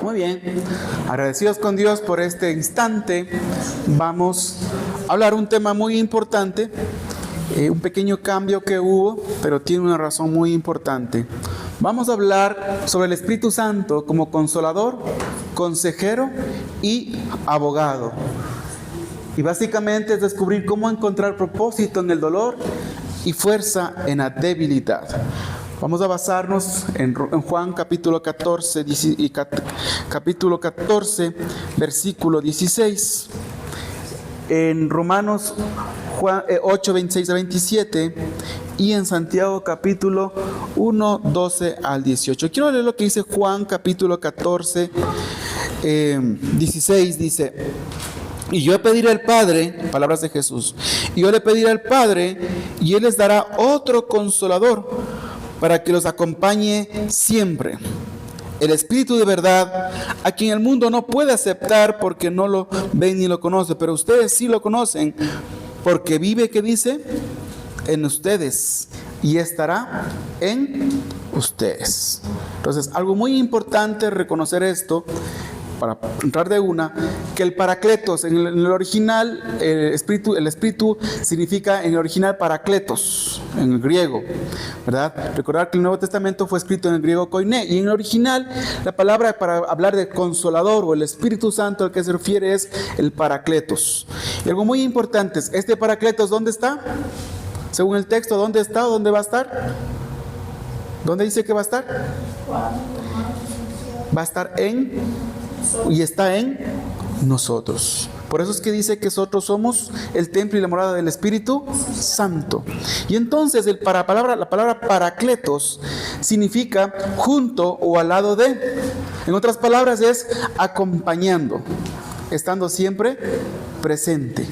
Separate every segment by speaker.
Speaker 1: Muy bien, agradecidos con Dios por este instante. Vamos a hablar un tema muy importante, un pequeño cambio que hubo, pero tiene una razón muy importante. Vamos a hablar sobre el Espíritu Santo como consolador, consejero y abogado. Y básicamente es descubrir cómo encontrar propósito en el dolor y fuerza en la debilidad. Vamos a basarnos en Juan capítulo 14, versículo 16. En Romanos 8, 26 a 27 y en Santiago capítulo 1, 12 al 18. Quiero leer lo que dice Juan capítulo 14, 16. Dice: y yo le pediré al Padre, palabras de Jesús, y yo le pediré al Padre y Él les dará otro consolador para que los acompañe siempre. El Espíritu de verdad, a quien el mundo no puede aceptar porque no lo ven ni lo conoce, pero ustedes sí lo conocen, porque vive, ¿qué dice? En ustedes y estará en ustedes. Entonces, algo muy importante reconocer esto, para entrar de una, que el paracletos, en el original, el espíritu significa en el original paracletos, en el griego, ¿verdad? Recordar que el Nuevo Testamento fue escrito en el griego koiné, y en el original la palabra para hablar de consolador o el Espíritu Santo al que se refiere es el paracletos. Y algo muy importante es, ¿este paracletos dónde está? Según el texto, ¿dónde está o dónde va a estar? ¿Dónde dice que va a estar? Va a estar y está en nosotros. Por eso es que dice que nosotros somos el templo y la morada del Espíritu Santo. Y entonces la palabra paracletos significa junto o al lado de. En otras palabras es acompañando, estando siempre presente,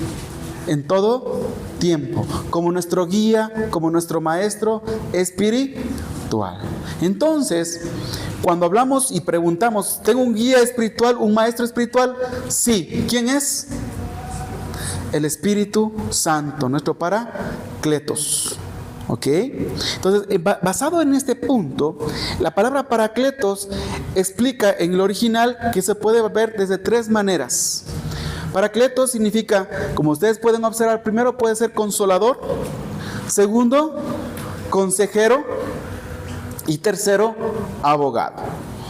Speaker 1: en todo tiempo, como nuestro guía, como nuestro maestro espiritual. Entonces, cuando hablamos y preguntamos, ¿tengo un guía espiritual, un maestro espiritual? Sí. ¿Quién es? El Espíritu Santo, nuestro paracletos. ¿Ok? Entonces, basado en este punto, la palabra paracletos explica en el original que se puede ver desde tres maneras. Paracletos significa, como ustedes pueden observar, primero puede ser consolador, segundo, consejero, y tercero, abogado.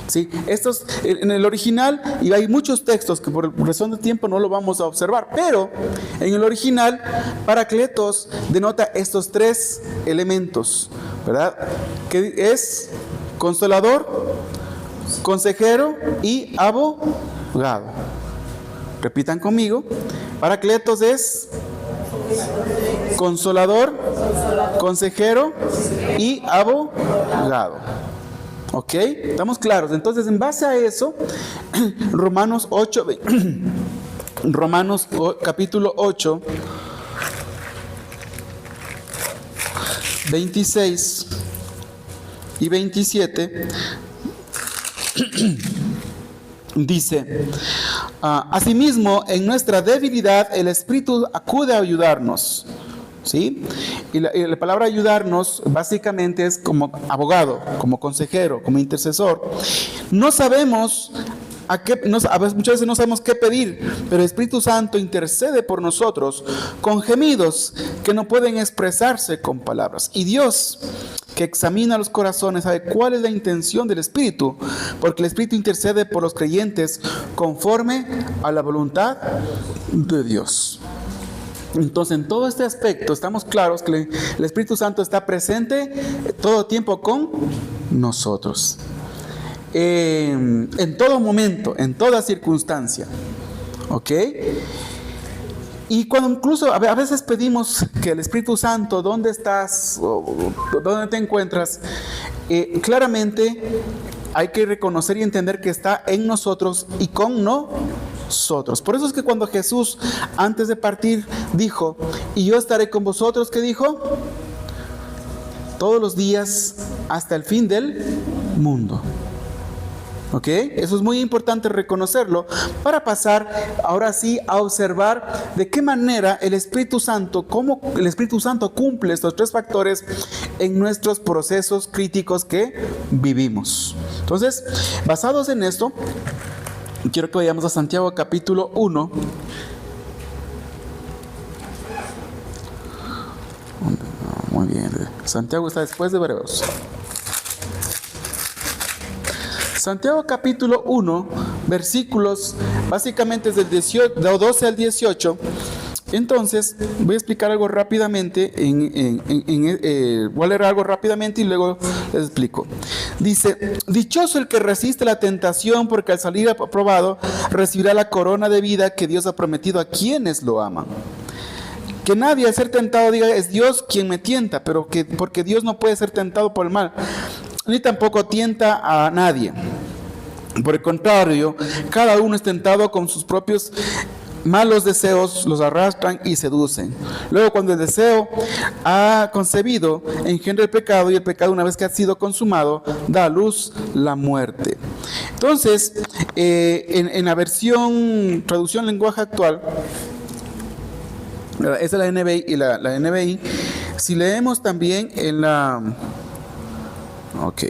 Speaker 1: ¿Sí? Estos en el original, y hay muchos textos que por razón de tiempo no lo vamos a observar, pero en el original, paracletos denota estos tres elementos, ¿verdad? Que es consolador, consejero y abogado. Repitan conmigo. Paracletos es consolador, consejero y abogado. ¿Ok? ¿Estamos claros? Entonces, en base a eso, Romanos capítulo 8, 26 y 27, dice: asimismo, en nuestra debilidad, el Espíritu acude a ayudarnos. ¿Sí? Y la palabra ayudarnos básicamente es como abogado, como consejero, como intercesor. No sabemos muchas veces no sabemos qué pedir, pero el Espíritu Santo intercede por nosotros con gemidos que no pueden expresarse con palabras. Y Dios, que examina los corazones, sabe cuál es la intención del Espíritu, porque el Espíritu intercede por los creyentes conforme a la voluntad de Dios. Entonces, en todo este aspecto estamos claros que el Espíritu Santo está presente todo tiempo con nosotros, en todo momento, en toda circunstancia. ¿Ok? Y cuando incluso a veces pedimos que el Espíritu Santo, ¿dónde estás? ¿Dónde te encuentras? Claramente hay que reconocer y entender que está en nosotros y con nosotros. Por eso es que cuando Jesús, antes de partir, dijo: y yo estaré con vosotros, ¿qué dijo? Todos los días hasta el fin del mundo. ¿Ok? Eso es muy importante reconocerlo para pasar ahora sí a observar de qué manera el Espíritu Santo, cómo el Espíritu Santo cumple estos tres factores en nuestros procesos críticos que vivimos. Entonces, basados en esto, quiero que vayamos a Santiago capítulo 1. Muy bien, Santiago está después de Hebreos. Santiago capítulo 1, versículos básicamente desde el 12 al 18. Entonces, voy a explicar algo rápidamente, voy a leer algo rápidamente y luego les explico. Dice, dichoso el que resiste la tentación, porque al salir aprobado recibirá la corona de vida que Dios ha prometido a quienes lo aman. Que nadie al ser tentado diga, es Dios quien me tienta, porque Dios no puede ser tentado por el mal, ni tampoco tienta a nadie. Por el contrario, cada uno es tentado con sus propios malos deseos, los arrastran y seducen. Luego, cuando el deseo ha concebido, engendra el pecado, y el pecado, una vez que ha sido consumado, da a luz la muerte. Entonces, en la versión traducción lenguaje actual, esa es la NBI, y la NBI, si leemos también en la... Ok.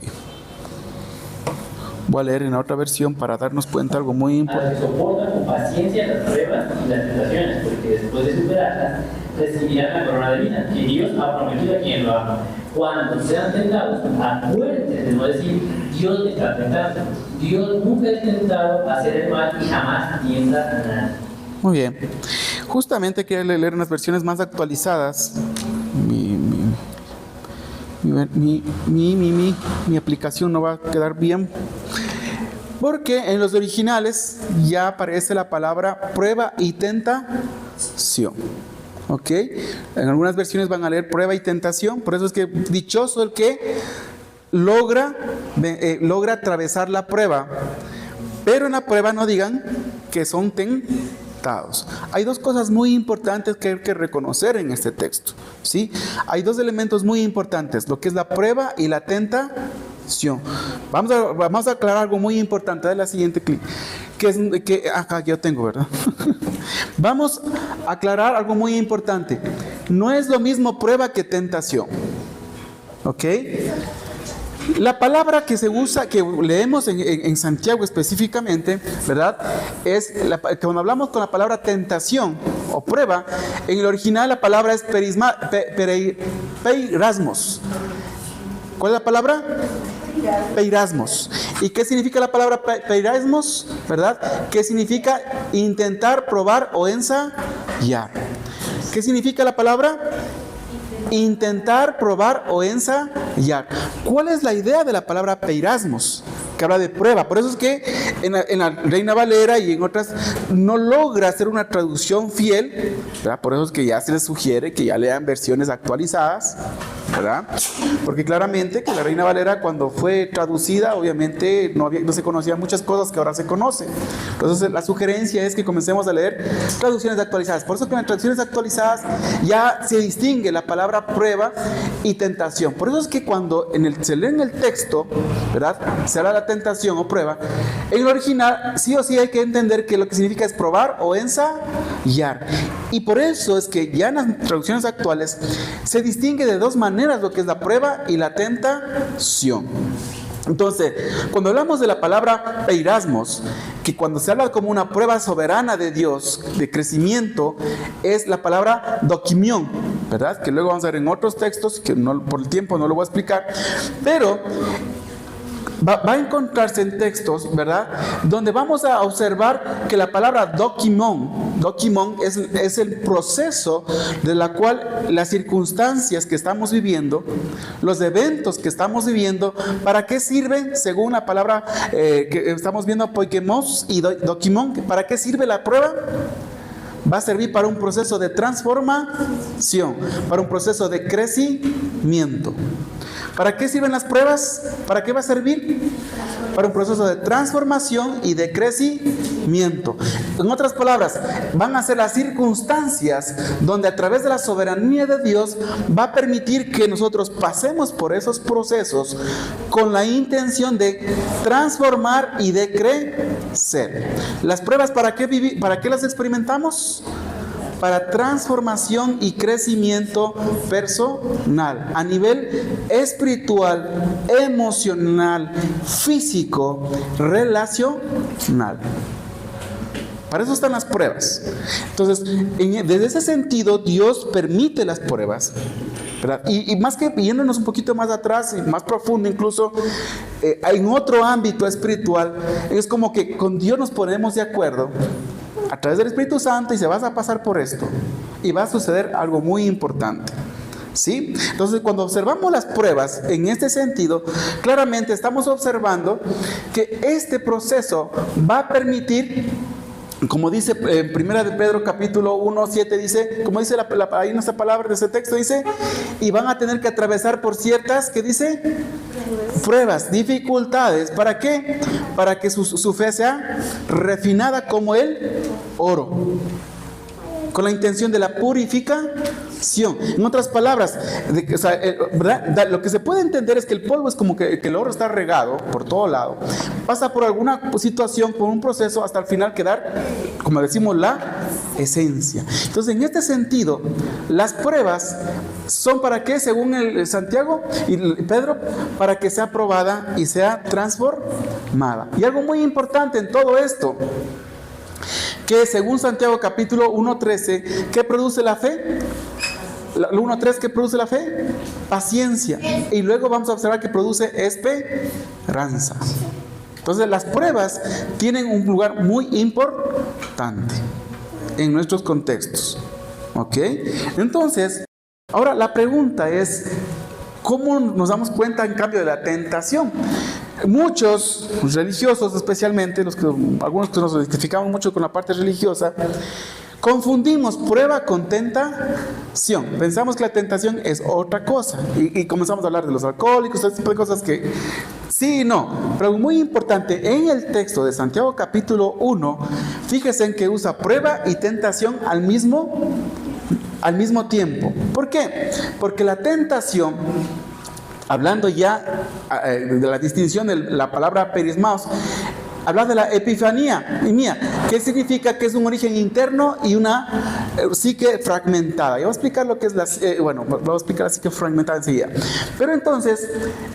Speaker 1: Voy a leer en la otra versión para darnos cuenta algo muy importante.
Speaker 2: A los que soportan con paciencia las pruebas y las tentaciones, porque después de superarlas recibirán la corona de vida que Dios ha prometido a quien lo ama. Cuando sean tentados, acuérdense de no decir Dios me está tentando. Dios nunca es tentado a hacer el mal y jamás tienta a nadie.
Speaker 1: Muy bien. Justamente quiero leer unas versiones más actualizadas. Mi aplicación no va a quedar bien, porque en los originales ya aparece la palabra prueba y tentación. ¿Ok? En algunas versiones van a leer prueba y tentación. Por eso es que dichoso el que logra atravesar la prueba. Pero en la prueba no digan que son tentados. Hay dos cosas muy importantes que hay que reconocer en este texto, ¿sí? Hay dos elementos muy importantes, lo que es la prueba y la tentación. Vamos a aclarar algo muy importante de la siguiente clic. Acá yo tengo, ¿verdad? Vamos a aclarar algo muy importante. No es lo mismo prueba que tentación. ¿Ok? La palabra que se usa, que leemos en Santiago específicamente, ¿verdad? Cuando hablamos con la palabra tentación o prueba, en el original la palabra es peirasmos. ¿Cuál es la palabra? Peirasmos. ¿Y qué significa la palabra peirasmos? ¿Verdad? ¿Qué significa intentar, probar o ensayar? ¿Qué significa la palabra? Intentar, probar o ensayar. ¿Cuál es la idea de la palabra peirasmos? Que habla de prueba. Por eso es que en la Reina Valera y en otras no logra hacer una traducción fiel, ¿verdad? Por eso es que ya se les sugiere que ya lean versiones actualizadas, ¿verdad? Porque claramente que la Reina Valera, cuando fue traducida, obviamente no se conocían muchas cosas que ahora se conocen. Entonces la sugerencia es que comencemos a leer traducciones actualizadas. Por eso que en las traducciones actualizadas ya se distingue la palabra prueba y tentación. Por eso es que cuando se lee en el texto, ¿verdad?, se habla de la tentación o prueba, en el original sí o sí hay que entender que lo que significa es probar o ensayar. Y por eso es que ya en las traducciones actuales se distingue de dos maneras lo que es la prueba y la tentación. Entonces, cuando hablamos de la palabra peirasmos, que cuando se habla como una prueba soberana de Dios, de crecimiento, es la palabra dokimión, ¿verdad? Que luego vamos a ver en otros textos, que por el tiempo no lo voy a explicar, pero va a encontrarse en textos, ¿verdad?, donde vamos a observar que la palabra dokimon es el proceso de la cual las circunstancias que estamos viviendo, los eventos que estamos viviendo, ¿para qué sirven? Según la palabra que estamos viendo, poikemos y dokimon, ¿para qué sirve la prueba? Va a servir para un proceso de transformación, para un proceso de crecimiento. ¿Para qué sirven las pruebas? ¿Para qué va a servir? Para un proceso de transformación y de crecimiento. En otras palabras, van a ser las circunstancias donde a través de la soberanía de Dios va a permitir que nosotros pasemos por esos procesos con la intención de transformar y de crecer. Las pruebas, ¿para qué las experimentamos? Para transformación y crecimiento personal, a nivel espiritual, emocional, físico, relacional. Para eso están las pruebas. Entonces, desde ese sentido, Dios permite las pruebas, ¿verdad? Y más que yéndonos un poquito más atrás, y más profundo incluso, en otro ámbito espiritual, es como que con Dios nos ponemos de acuerdo a través del Espíritu Santo y se vas a pasar por esto. Y va a suceder algo muy importante. ¿Sí? Entonces, cuando observamos las pruebas en este sentido, claramente estamos observando que este proceso va a permitir, como dice en 1 de Pedro capítulo 1, 7, dice, como dice ahí nuestra palabra de ese texto, dice, y van a tener que atravesar por ciertas, ¿qué dice? Pruebas, dificultades. ¿Para qué? Para que su fe sea refinada como el oro, con la intención de la purificación. En otras palabras, ¿verdad? Lo que se puede entender es que el polvo es como que el oro está regado por todo lado, pasa por alguna situación, por un proceso, hasta el final quedar, como decimos, la esencia. Entonces, en este sentido, las pruebas son para qué, según el Santiago y Pedro, para que sea probada y sea transformada. Y algo muy importante en todo esto, que según Santiago capítulo 1:13, ¿qué produce la fe? 1:3, ¿qué produce la fe? Paciencia. Y luego vamos a observar que produce esperanza. Entonces las pruebas tienen un lugar muy importante en nuestros contextos. ¿Ok? Entonces, ahora la pregunta es, ¿cómo nos damos cuenta en cambio de la tentación? Muchos religiosos, especialmente algunos que nos identificamos mucho con la parte religiosa, confundimos prueba con tentación. Pensamos que la tentación es otra cosa y comenzamos a hablar de los alcohólicos, ese tipo de cosas que sí y no. Pero muy importante, en el texto de Santiago capítulo 1, fíjense en que usa prueba y tentación al mismo tiempo. ¿Por qué? Porque la tentación, hablando ya de la distinción de la palabra perismaos, habla de la epifanía, que significa que es un origen interno y una psique fragmentada. Y voy a explicar lo que es voy a explicar la psique fragmentada enseguida. Pero entonces,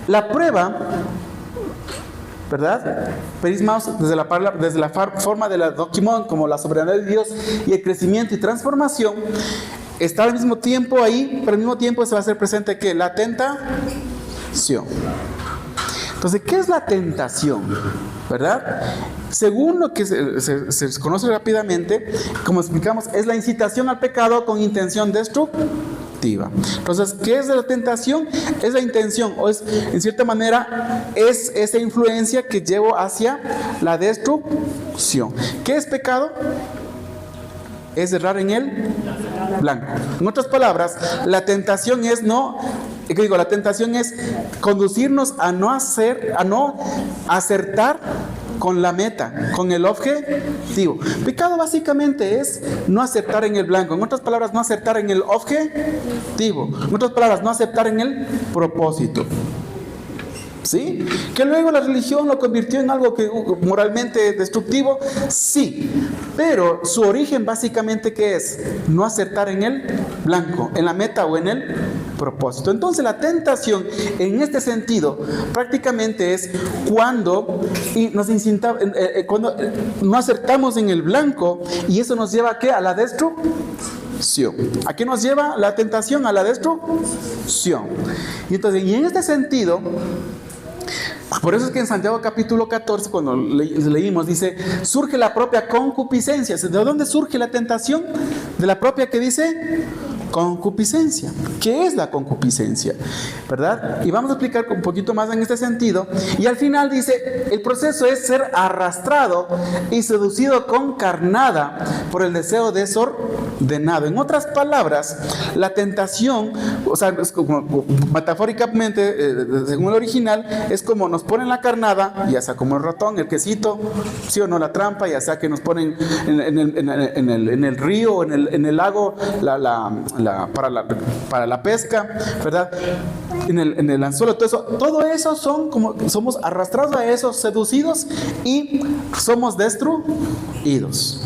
Speaker 1: la prueba, ¿verdad? Perismaos, desde la forma de la dokimon, como la soberanía de Dios y el crecimiento y transformación, está al mismo tiempo ahí, pero al mismo tiempo se va a hacer presente que la tentación. Entonces, ¿qué es la tentación? ¿Verdad? Según lo que se conoce rápidamente, como explicamos, es la incitación al pecado con intención destructiva. Entonces, ¿qué es la tentación? Es la intención, o es, en cierta manera, es esa influencia que llevo hacia la destrucción. ¿Qué es pecado? Es errar en el blanco. En otras palabras, la tentación es la tentación es conducirnos a no acertar con la meta, con el objetivo. Pecado básicamente es no acertar en el blanco. En otras palabras, no acertar en el objetivo. En otras palabras, no acertar en el propósito. ¿Sí? Que luego la religión lo convirtió en algo que moralmente destructivo, sí, pero su origen básicamente ¿qué es? No acertar en el blanco, en la meta o en el propósito. Entonces la tentación en este sentido prácticamente es cuando no acertamos en el blanco, y eso nos lleva ¿a qué? A la destrucción. ¿A qué nos lleva la tentación? A la destrucción. Y entonces, y en este sentido, por eso es que en Santiago capítulo 14, cuando leímos, dice, surge la propia concupiscencia. ¿De dónde surge la tentación? De la propia, que dice, concupiscencia. ¿Qué es la concupiscencia? ¿Verdad? Y vamos a explicar un poquito más en este sentido. Y al final dice, el proceso es ser arrastrado y seducido con carnada por el deseo desordenado. En otras palabras, la tentación, o sea, es como, metafóricamente, según el original, es como nos ponen la carnada, ya sea como el ratón, el quesito, sí o no, la trampa, ya sea que nos ponen en el río, en el lago, para la pesca, ¿verdad? En el anzuelo, todo eso somos arrastrados a eso, seducidos y somos destruidos.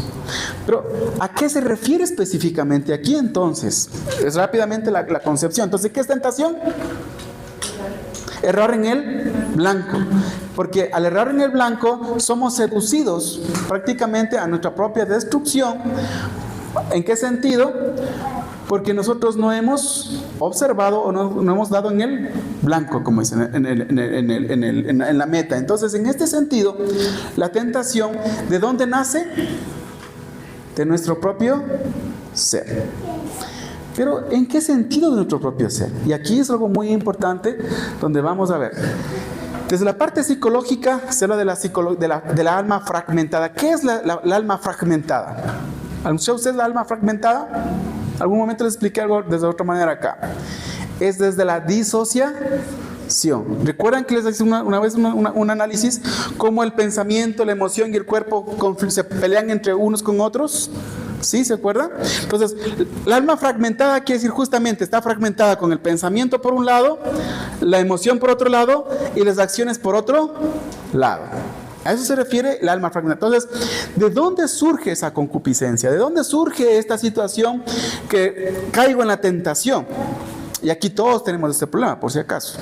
Speaker 1: Pero ¿a qué se refiere específicamente aquí entonces? Es rápidamente la concepción. Entonces, ¿qué es tentación? Errar en el blanco. Porque al errar en el blanco somos seducidos prácticamente a nuestra propia destrucción. ¿En qué sentido? Porque nosotros no hemos observado o no hemos dado en el blanco, como dicen, en la meta. Entonces, en este sentido, la tentación, ¿de dónde nace? De nuestro propio ser. Pero, ¿en qué sentido de nuestro propio ser? Y aquí es algo muy importante donde vamos a ver. Desde la parte psicológica se habla de la alma fragmentada. ¿Qué es la alma fragmentada? ¿Anuncia usted la alma fragmentada? Algún momento les expliqué algo desde otra manera acá. Es desde la disociación. ¿Recuerdan que les hice una vez un análisis? Cómo el pensamiento, la emoción y el cuerpo se pelean entre unos con otros. ¿Sí? ¿Se acuerdan? Entonces, la alma fragmentada quiere decir justamente, está fragmentada con el pensamiento por un lado, la emoción por otro lado y las acciones por otro lado. A eso se refiere el alma fragmentada. Entonces, ¿de dónde surge esa concupiscencia? ¿De dónde surge esta situación que caigo en la tentación? Y aquí todos tenemos este problema, por si acaso.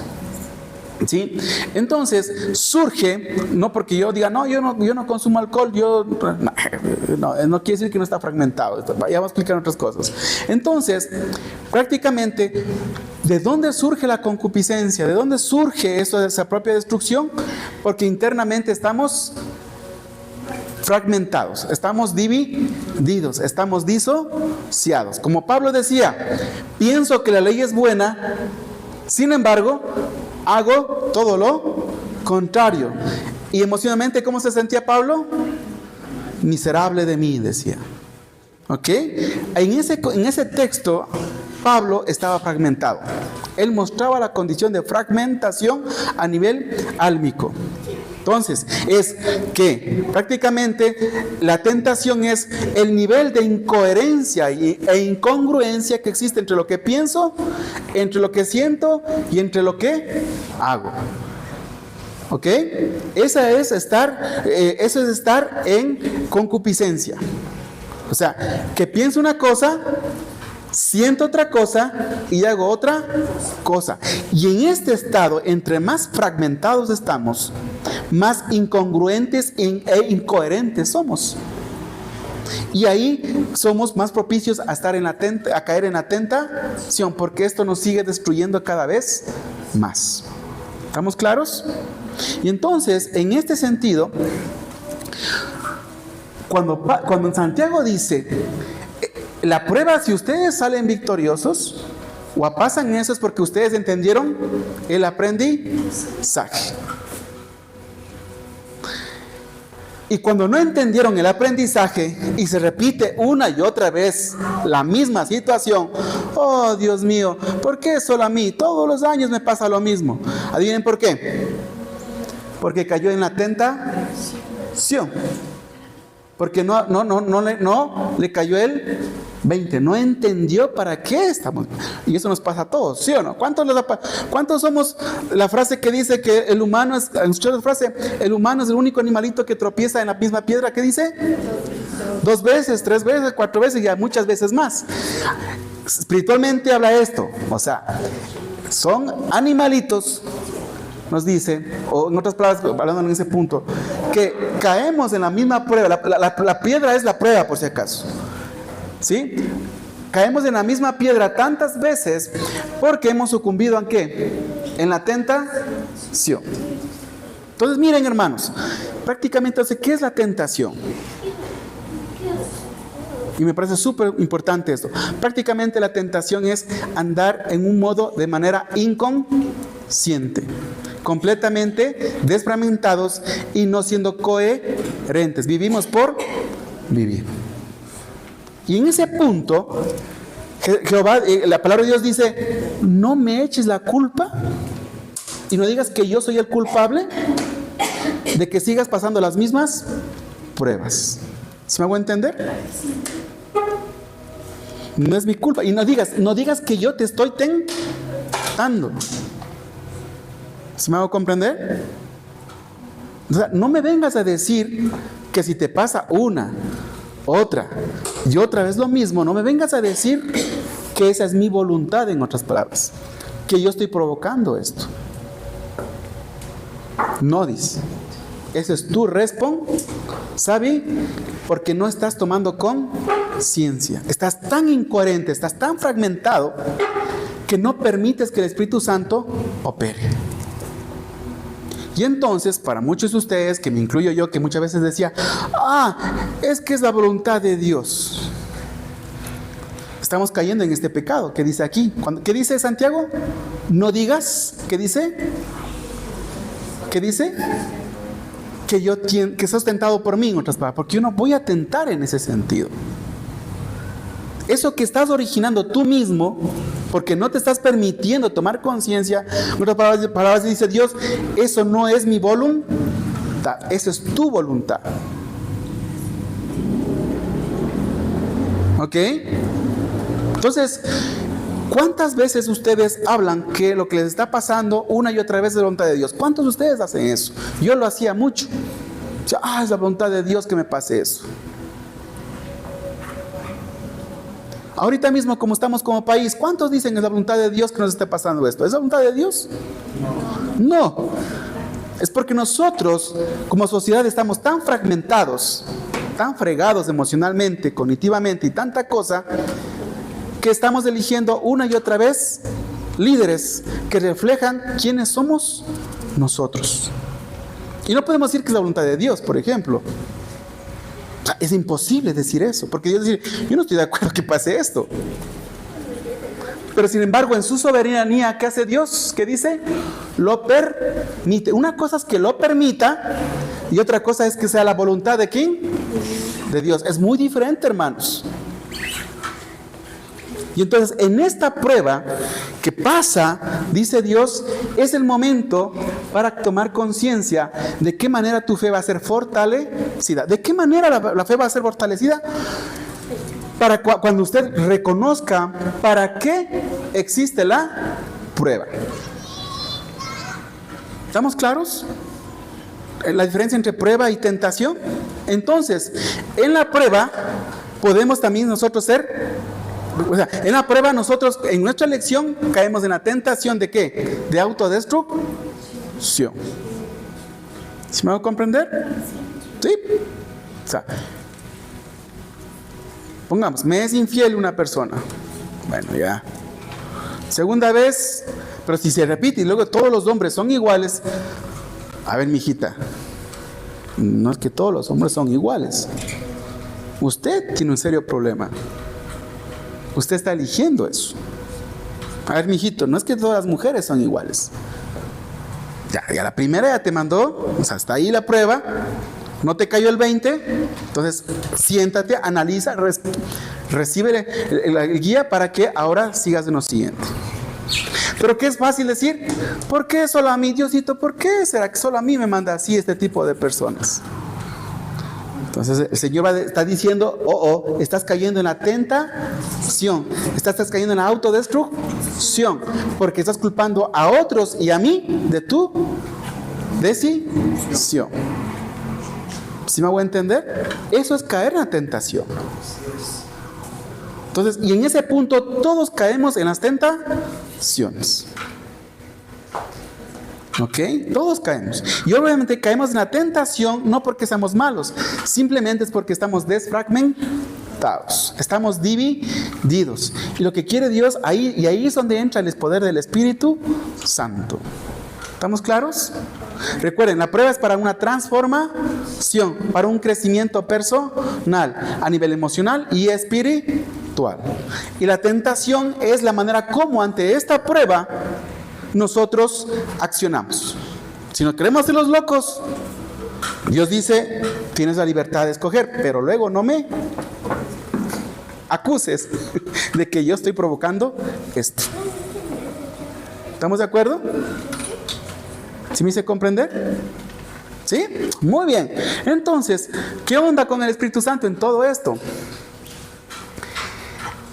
Speaker 1: ¿Sí? Entonces surge, no porque yo diga, no, yo no consumo alcohol, no quiere decir que no está fragmentado. Ya vamos a explicar otras cosas. Entonces, prácticamente, ¿de dónde surge la concupiscencia? ¿De dónde surge eso de esa propia destrucción? Porque internamente estamos fragmentados, estamos divididos, estamos disociados. Como Pablo decía, pienso que la ley es buena, sin embargo, hago todo lo contrario. Y emocionalmente, ¿cómo se sentía Pablo? Miserable de mí, decía. ¿Ok? En ese texto, Pablo estaba fragmentado. Él mostraba la condición de fragmentación a nivel álmico. Entonces, es que prácticamente la tentación es el nivel de incoherencia e incongruencia que existe entre lo que pienso, entre lo que siento y entre lo que hago. ¿Ok? Eso es estar en concupiscencia. O sea, que pienso una cosa, siento otra cosa y hago otra cosa. Y en este estado, entre más fragmentados estamos, más incongruentes e incoherentes somos. Y ahí somos más propicios a caer en la tentación, porque esto nos sigue destruyendo cada vez más. ¿Estamos claros? Y entonces, en este sentido, cuando Santiago dice, la prueba, si ustedes salen victoriosos o pasan eso, es porque ustedes entendieron el aprendizaje. Y cuando no entendieron el aprendizaje y se repite una y otra vez la misma situación, oh Dios mío, ¿por qué solo a mí? Todos los años me pasa lo mismo. ¿Adivinen por qué? Porque cayó en la tentación. Porque no le cayó el 20, no entendió para qué estamos. Y eso nos pasa a todos, ¿sí o no? ¿Cuántos somos? La frase que dice que el humano es, ¿escucharon la frase? El humano es el único animalito que tropieza en la misma piedra. ¿Qué dice? 2 veces, 3 veces, 4 veces y ya muchas veces más. Espiritualmente habla esto, o sea, son animalitos, nos dice, o en otras palabras, hablando en ese punto, que caemos en la misma prueba. La piedra es la prueba, por si acaso. ¿Sí? Caemos en la misma piedra tantas veces porque hemos sucumbido ¿a qué? En la tentación. Entonces, miren, hermanos, prácticamente, ¿qué es la tentación? Y me parece súper importante esto. Prácticamente la tentación es andar en un modo de manera inconsciente, completamente desfragmentados y no siendo coherentes. Vivimos por vivir. Y en ese punto, Jehová, la palabra de Dios dice, no me eches la culpa y no digas que yo soy el culpable de que sigas pasando las mismas pruebas. ¿Se me hago entender? No es mi culpa. Y no digas que yo te estoy tentando. ¿Se me hago comprender? O sea, no me vengas a decir que si te pasa una, otra y otra vez lo mismo, no me vengas a decir que esa es mi voluntad, en otras palabras, que yo estoy provocando esto. No dice. Eso es tu ¿sabe? Porque no estás tomando conciencia. Estás tan incoherente, estás tan fragmentado que no permites que el Espíritu Santo opere. Y entonces, para muchos de ustedes, que me incluyo yo, que muchas veces decía, es que es la voluntad de Dios. Estamos cayendo en este pecado que dice aquí. ¿Qué dice Santiago? No digas, ¿qué dice? ¿Qué dice? Que sos tentado por mí, en otras palabras, porque yo no voy a tentar en ese sentido. Eso que estás originando tú mismo, porque no te estás permitiendo tomar conciencia, en otras palabras dice Dios, eso no es mi voluntad, eso es tu voluntad. ¿Ok? Entonces, ¿cuántas veces ustedes hablan que lo que les está pasando una y otra vez es la voluntad de Dios? ¿Cuántos de ustedes hacen eso? Yo lo hacía mucho. O sea, es la voluntad de Dios que me pase eso. Ahorita mismo, como estamos como país, ¿cuántos dicen es la voluntad de Dios que nos esté pasando esto? ¿Es la voluntad de Dios? No. Es porque nosotros, como sociedad, estamos tan fragmentados, tan fregados emocionalmente, cognitivamente y tanta cosa, que estamos eligiendo una y otra vez líderes que reflejan quiénes somos nosotros. Y no podemos decir que es la voluntad de Dios, por ejemplo. O sea, es imposible decir eso, porque Dios dice, yo no estoy de acuerdo que pase esto. Pero sin embargo, en su soberanía, ¿qué hace Dios? ¿Qué dice? Lo permite. Una cosa es que lo permita y otra cosa es que sea la voluntad de ¿quién? De Dios. Es muy diferente, hermanos. Y entonces en esta prueba que pasa, dice Dios, es el momento para tomar conciencia de qué manera tu fe va a ser fortalecida. ¿De qué manera la fe va a ser fortalecida? Para cuando usted reconozca para qué existe la prueba. ¿Estamos claros? La diferencia entre prueba y tentación. Entonces, en la prueba podemos también nosotros ser... O sea, en la prueba nosotros, en nuestra elección, caemos en la tentación de ¿qué? De autodestrucción. ¿Sí me va a comprender? ¿Sí? O sea, pongamos, me es infiel una persona. Bueno, ya. Segunda vez, pero si se repite y luego todos los hombres son iguales. A ver, mijita, no es que todos los hombres son iguales. Usted tiene un serio problema. Usted está eligiendo eso. A ver, mijito, no es que todas las mujeres son iguales. Ya la primera ya te mandó, o sea, hasta ahí la prueba, no te cayó el 20, entonces siéntate, analiza, recibe el guía para que ahora sigas en lo siguiente. Pero ¿qué es fácil decir? ¿Por qué solo a mí, Diosito? ¿Por qué será que solo a mí me manda así este tipo de personas? Entonces el Señor está diciendo, estás cayendo en la tentación, estás cayendo en la autodestrucción, porque estás culpando a otros y a mí de tu decisión. ¿Sí me voy a entender? Eso es caer en la tentación. Entonces, y en ese punto todos caemos en las tentaciones. ¿Ok? Todos caemos. Y obviamente caemos en la tentación no porque seamos malos, simplemente es porque estamos desfragmentados, estamos divididos. Y lo que quiere Dios, ahí es donde entra el poder del Espíritu Santo. ¿Estamos claros? Recuerden, la prueba es para una transformación, para un crecimiento personal, a nivel emocional y espiritual. Y la tentación es la manera como ante esta prueba nosotros accionamos. Si no queremos ser los locos, Dios dice, tienes la libertad de escoger, pero luego no me acuses de que yo estoy provocando esto. ¿Estamos de acuerdo? ¿Sí me hice comprender? ¿Sí? Muy bien. Entonces, ¿qué onda con el Espíritu Santo en todo esto?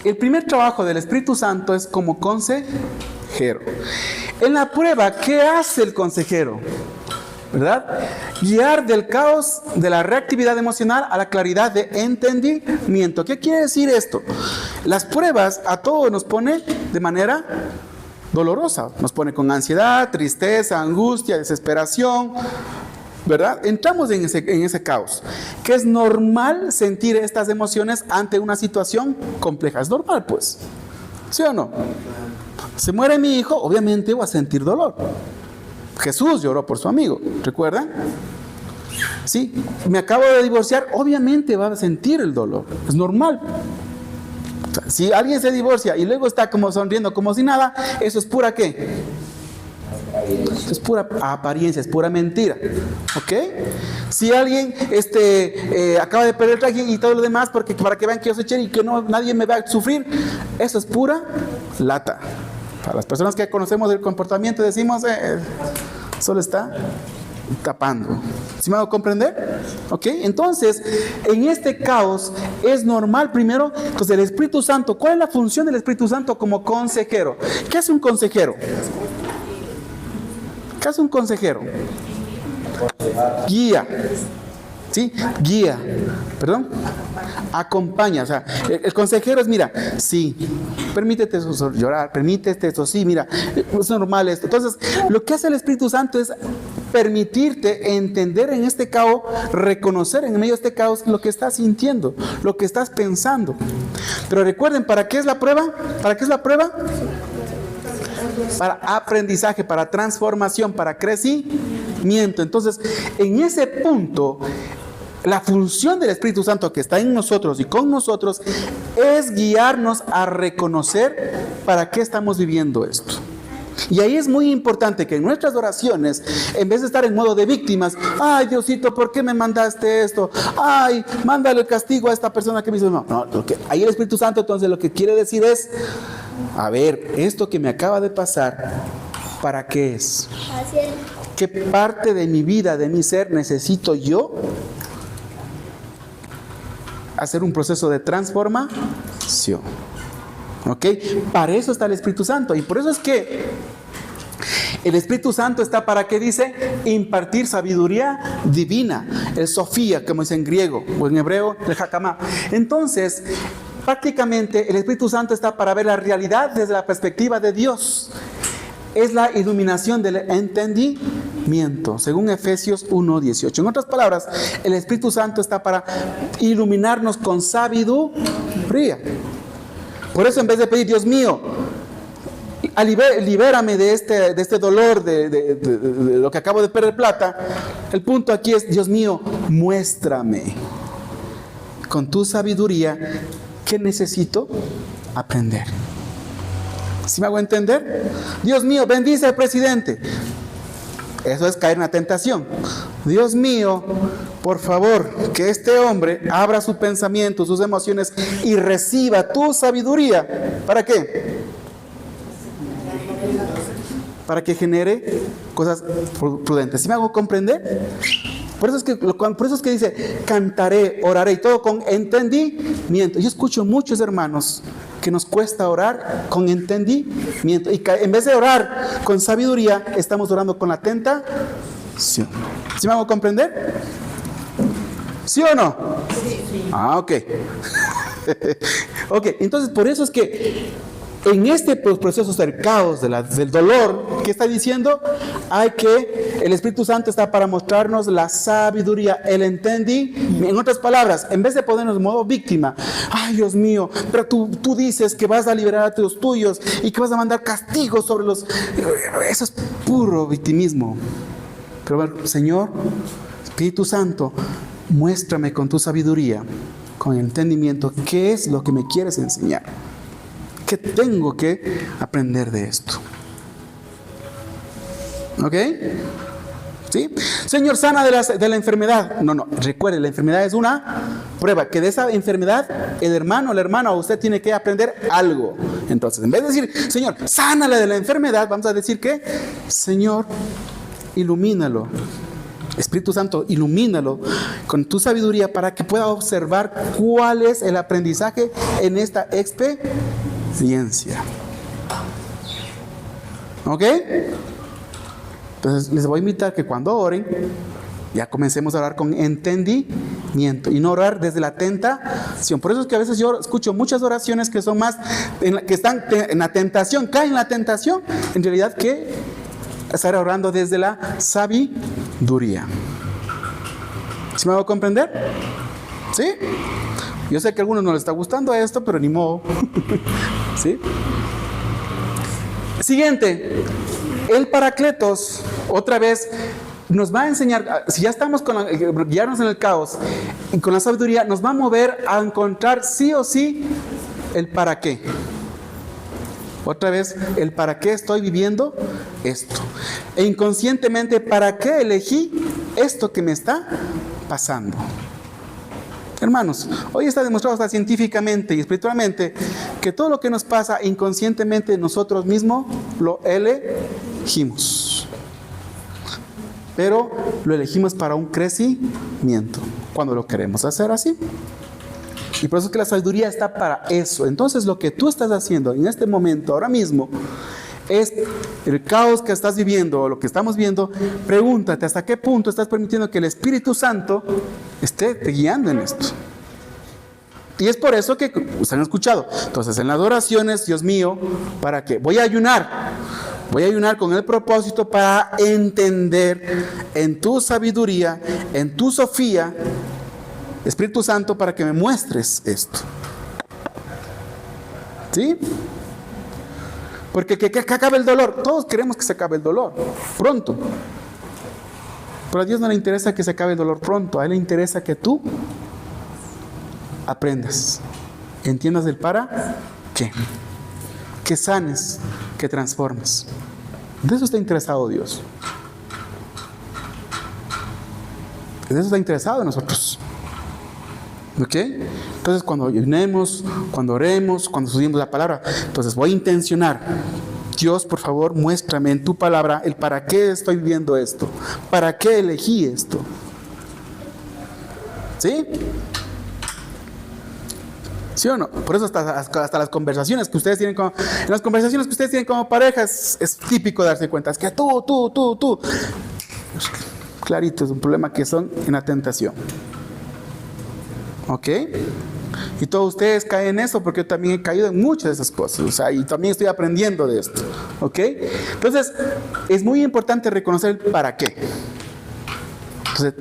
Speaker 1: El primer trabajo del Espíritu Santo es como consejero. En la prueba, ¿qué hace el consejero? ¿Verdad? Guiar del caos de la reactividad emocional a la claridad de entendimiento. ¿Qué quiere decir esto? Las pruebas a todos nos pone de manera dolorosa. Nos pone con ansiedad, tristeza, angustia, desesperación, ¿verdad? Entramos en ese caos. Que es normal sentir estas emociones ante una situación compleja. Es normal, pues. ¿Sí o no? Se muere mi hijo, obviamente voy a sentir dolor. Jesús lloró por su amigo, ¿recuerdan? Sí, me acabo de divorciar, obviamente va a sentir el dolor. Es normal. O sea, si alguien se divorcia y luego está como sonriendo como si nada, eso es pura ¿qué? Es pura apariencia, es pura mentira. ¿Ok? Si alguien acaba de perder el traje y todo lo demás para que vean que yo soy chévere y que nadie me va a sufrir, eso es pura lata. Para las personas que conocemos el comportamiento decimos, solo está tapando. ¿Sí me hago comprender? ¿Ok? Entonces, en este caos es normal primero, entonces el Espíritu Santo, ¿cuál es la función del Espíritu Santo como consejero? ¿Qué hace un consejero? ¿Qué hace un consejero? Guía. ¿Sí? Guía. ¿Perdón? Acompaña. O sea, el consejero es, mira, sí, permítete llorar, permítete esto, sí, mira, es normal esto. Entonces, lo que hace el Espíritu Santo es permitirte entender en este caos, reconocer en medio de este caos lo que estás sintiendo, lo que estás pensando. Pero recuerden, ¿para qué es la prueba? ¿Para qué es la prueba? Para aprendizaje, para transformación, para crecimiento. Entonces, en ese punto, la función del Espíritu Santo que está en nosotros y con nosotros es guiarnos a reconocer para qué estamos viviendo esto. Y ahí es muy importante que en nuestras oraciones, en vez de estar en modo de víctimas, ay Diosito, ¿por qué me mandaste esto? Ay, mándale el castigo a esta persona que me hizo. No, ahí el Espíritu Santo entonces lo que quiere decir es, a ver, esto que me acaba de pasar, ¿para qué es? ¿Qué parte de mi vida, de mi ser necesito yo hacer un proceso de transformación? ¿Ok? Para eso está el Espíritu Santo. Y por eso es que el Espíritu Santo está para, ¿qué dice? Impartir sabiduría divina. El Sofía, como dice en griego, o en hebreo, el Hakamá. Entonces, prácticamente el Espíritu Santo está para ver la realidad desde la perspectiva de Dios. Es la iluminación del entendimiento, según Efesios 1:18. En otras palabras, el Espíritu Santo está para iluminarnos con sabiduría. Por eso, en vez de pedir, Dios mío, libérame de este dolor, de lo que acabo de perder plata, el punto aquí es, Dios mío, muéstrame con tu sabiduría qué necesito aprender. ¿Sí me hago entender? Dios mío, bendice al presidente. Eso es caer en la tentación. Dios mío, por favor, que este hombre abra su pensamiento, sus emociones y reciba tu sabiduría. ¿Para qué? Para que genere cosas prudentes. ¿Sí me hago comprender? Por eso es que dice, cantaré, oraré y todo con entendimiento. Yo escucho muchos hermanos que nos cuesta orar con entendimiento. Y en vez de orar con sabiduría, estamos orando con la tentación. ¿Sí me hago comprender? ¿Sí o no? Sí. Ah, ok. Ok, entonces por eso es que en este proceso del caos, del dolor, ¿qué está diciendo? El Espíritu Santo está para mostrarnos la sabiduría, el entendimiento. En otras palabras, en vez de ponernos en modo víctima, ay Dios mío, pero tú dices que vas a liberar a los tuyos y que vas a mandar castigos sobre los... Eso es puro victimismo. Pero bueno, Señor, Espíritu Santo, muéstrame con tu sabiduría, con el entendimiento, qué es lo que me quieres enseñar. ¿Qué tengo que aprender de esto? ¿Ok? ¿Sí? Señor, sana de la enfermedad. No, recuerde, la enfermedad es una prueba. Que de esa enfermedad el hermano o la hermana o usted tiene que aprender algo. Entonces, en vez de decir, Señor, sánale de la enfermedad, vamos a decir que, Señor, ilumínalo. Espíritu Santo, ilumínalo con tu sabiduría para que pueda observar cuál es el aprendizaje en esta experiencia. ¿Ok? Entonces les voy a invitar que cuando oren, Ya comencemos a orar con entendimiento y no orar desde la tentación. Por eso es que a veces yo escucho muchas oraciones que son más, que están en la tentación, caen en la tentación, en realidad que estar orando desde la sabiduría. ¿Sí me hago comprender? ¿Sí? Yo sé que a algunos no les está gustando esto, pero ni modo. ¿Sí? Siguiente, el Paracletos, otra vez, nos va a enseñar, si ya estamos con guiarnos en el caos, y con la sabiduría, nos va a mover a encontrar sí o sí el para qué. Otra vez, el para qué estoy viviendo esto. E inconscientemente, ¿para qué elegí esto que me está pasando? Hermanos, hoy está demostrado hasta científicamente y espiritualmente que todo lo que nos pasa inconscientemente nosotros mismos lo elegimos. Pero lo elegimos para un crecimiento, cuando lo queremos hacer así. Y por eso es que la sabiduría está para eso. Entonces lo que tú estás haciendo en este momento, ahora mismo, es el caos que estás viviendo o lo que estamos viendo. Pregúntate hasta qué punto estás permitiendo que el Espíritu Santo esté te guiando en esto. Y es por eso que ustedes han escuchado. Entonces en las oraciones, Dios mío, ¿para qué? Voy a ayunar con el propósito para entender en tu sabiduría, en tu Sofía, Espíritu Santo, para que me muestres esto. ¿Sí? Porque que acabe el dolor. Todos queremos que se acabe el dolor pronto. Pero a Dios no le interesa que se acabe el dolor pronto. A Él le interesa que tú aprendas, entiendas el para qué, que sanes, que transformes. De eso está interesado Dios. De eso está interesado en nosotros. ¿Ok? Entonces cuando ayunemos, cuando oremos, cuando estudiemos la palabra, entonces voy a intencionar: Dios, por favor, muéstrame en tu palabra el para qué estoy viviendo esto, para qué elegí esto. ¿Sí? ¿Sí o no? Por eso hasta las conversaciones que ustedes tienen como, en las conversaciones que ustedes tienen como pareja es típico darse cuenta. Es que tú. Clarito, es un problema que son en la tentación. ¿Ok? Y todos ustedes caen en eso, porque yo también he caído en muchas de esas cosas. O sea, y también estoy aprendiendo de esto. ¿Ok? Entonces, es muy importante reconocer el para qué. Entonces,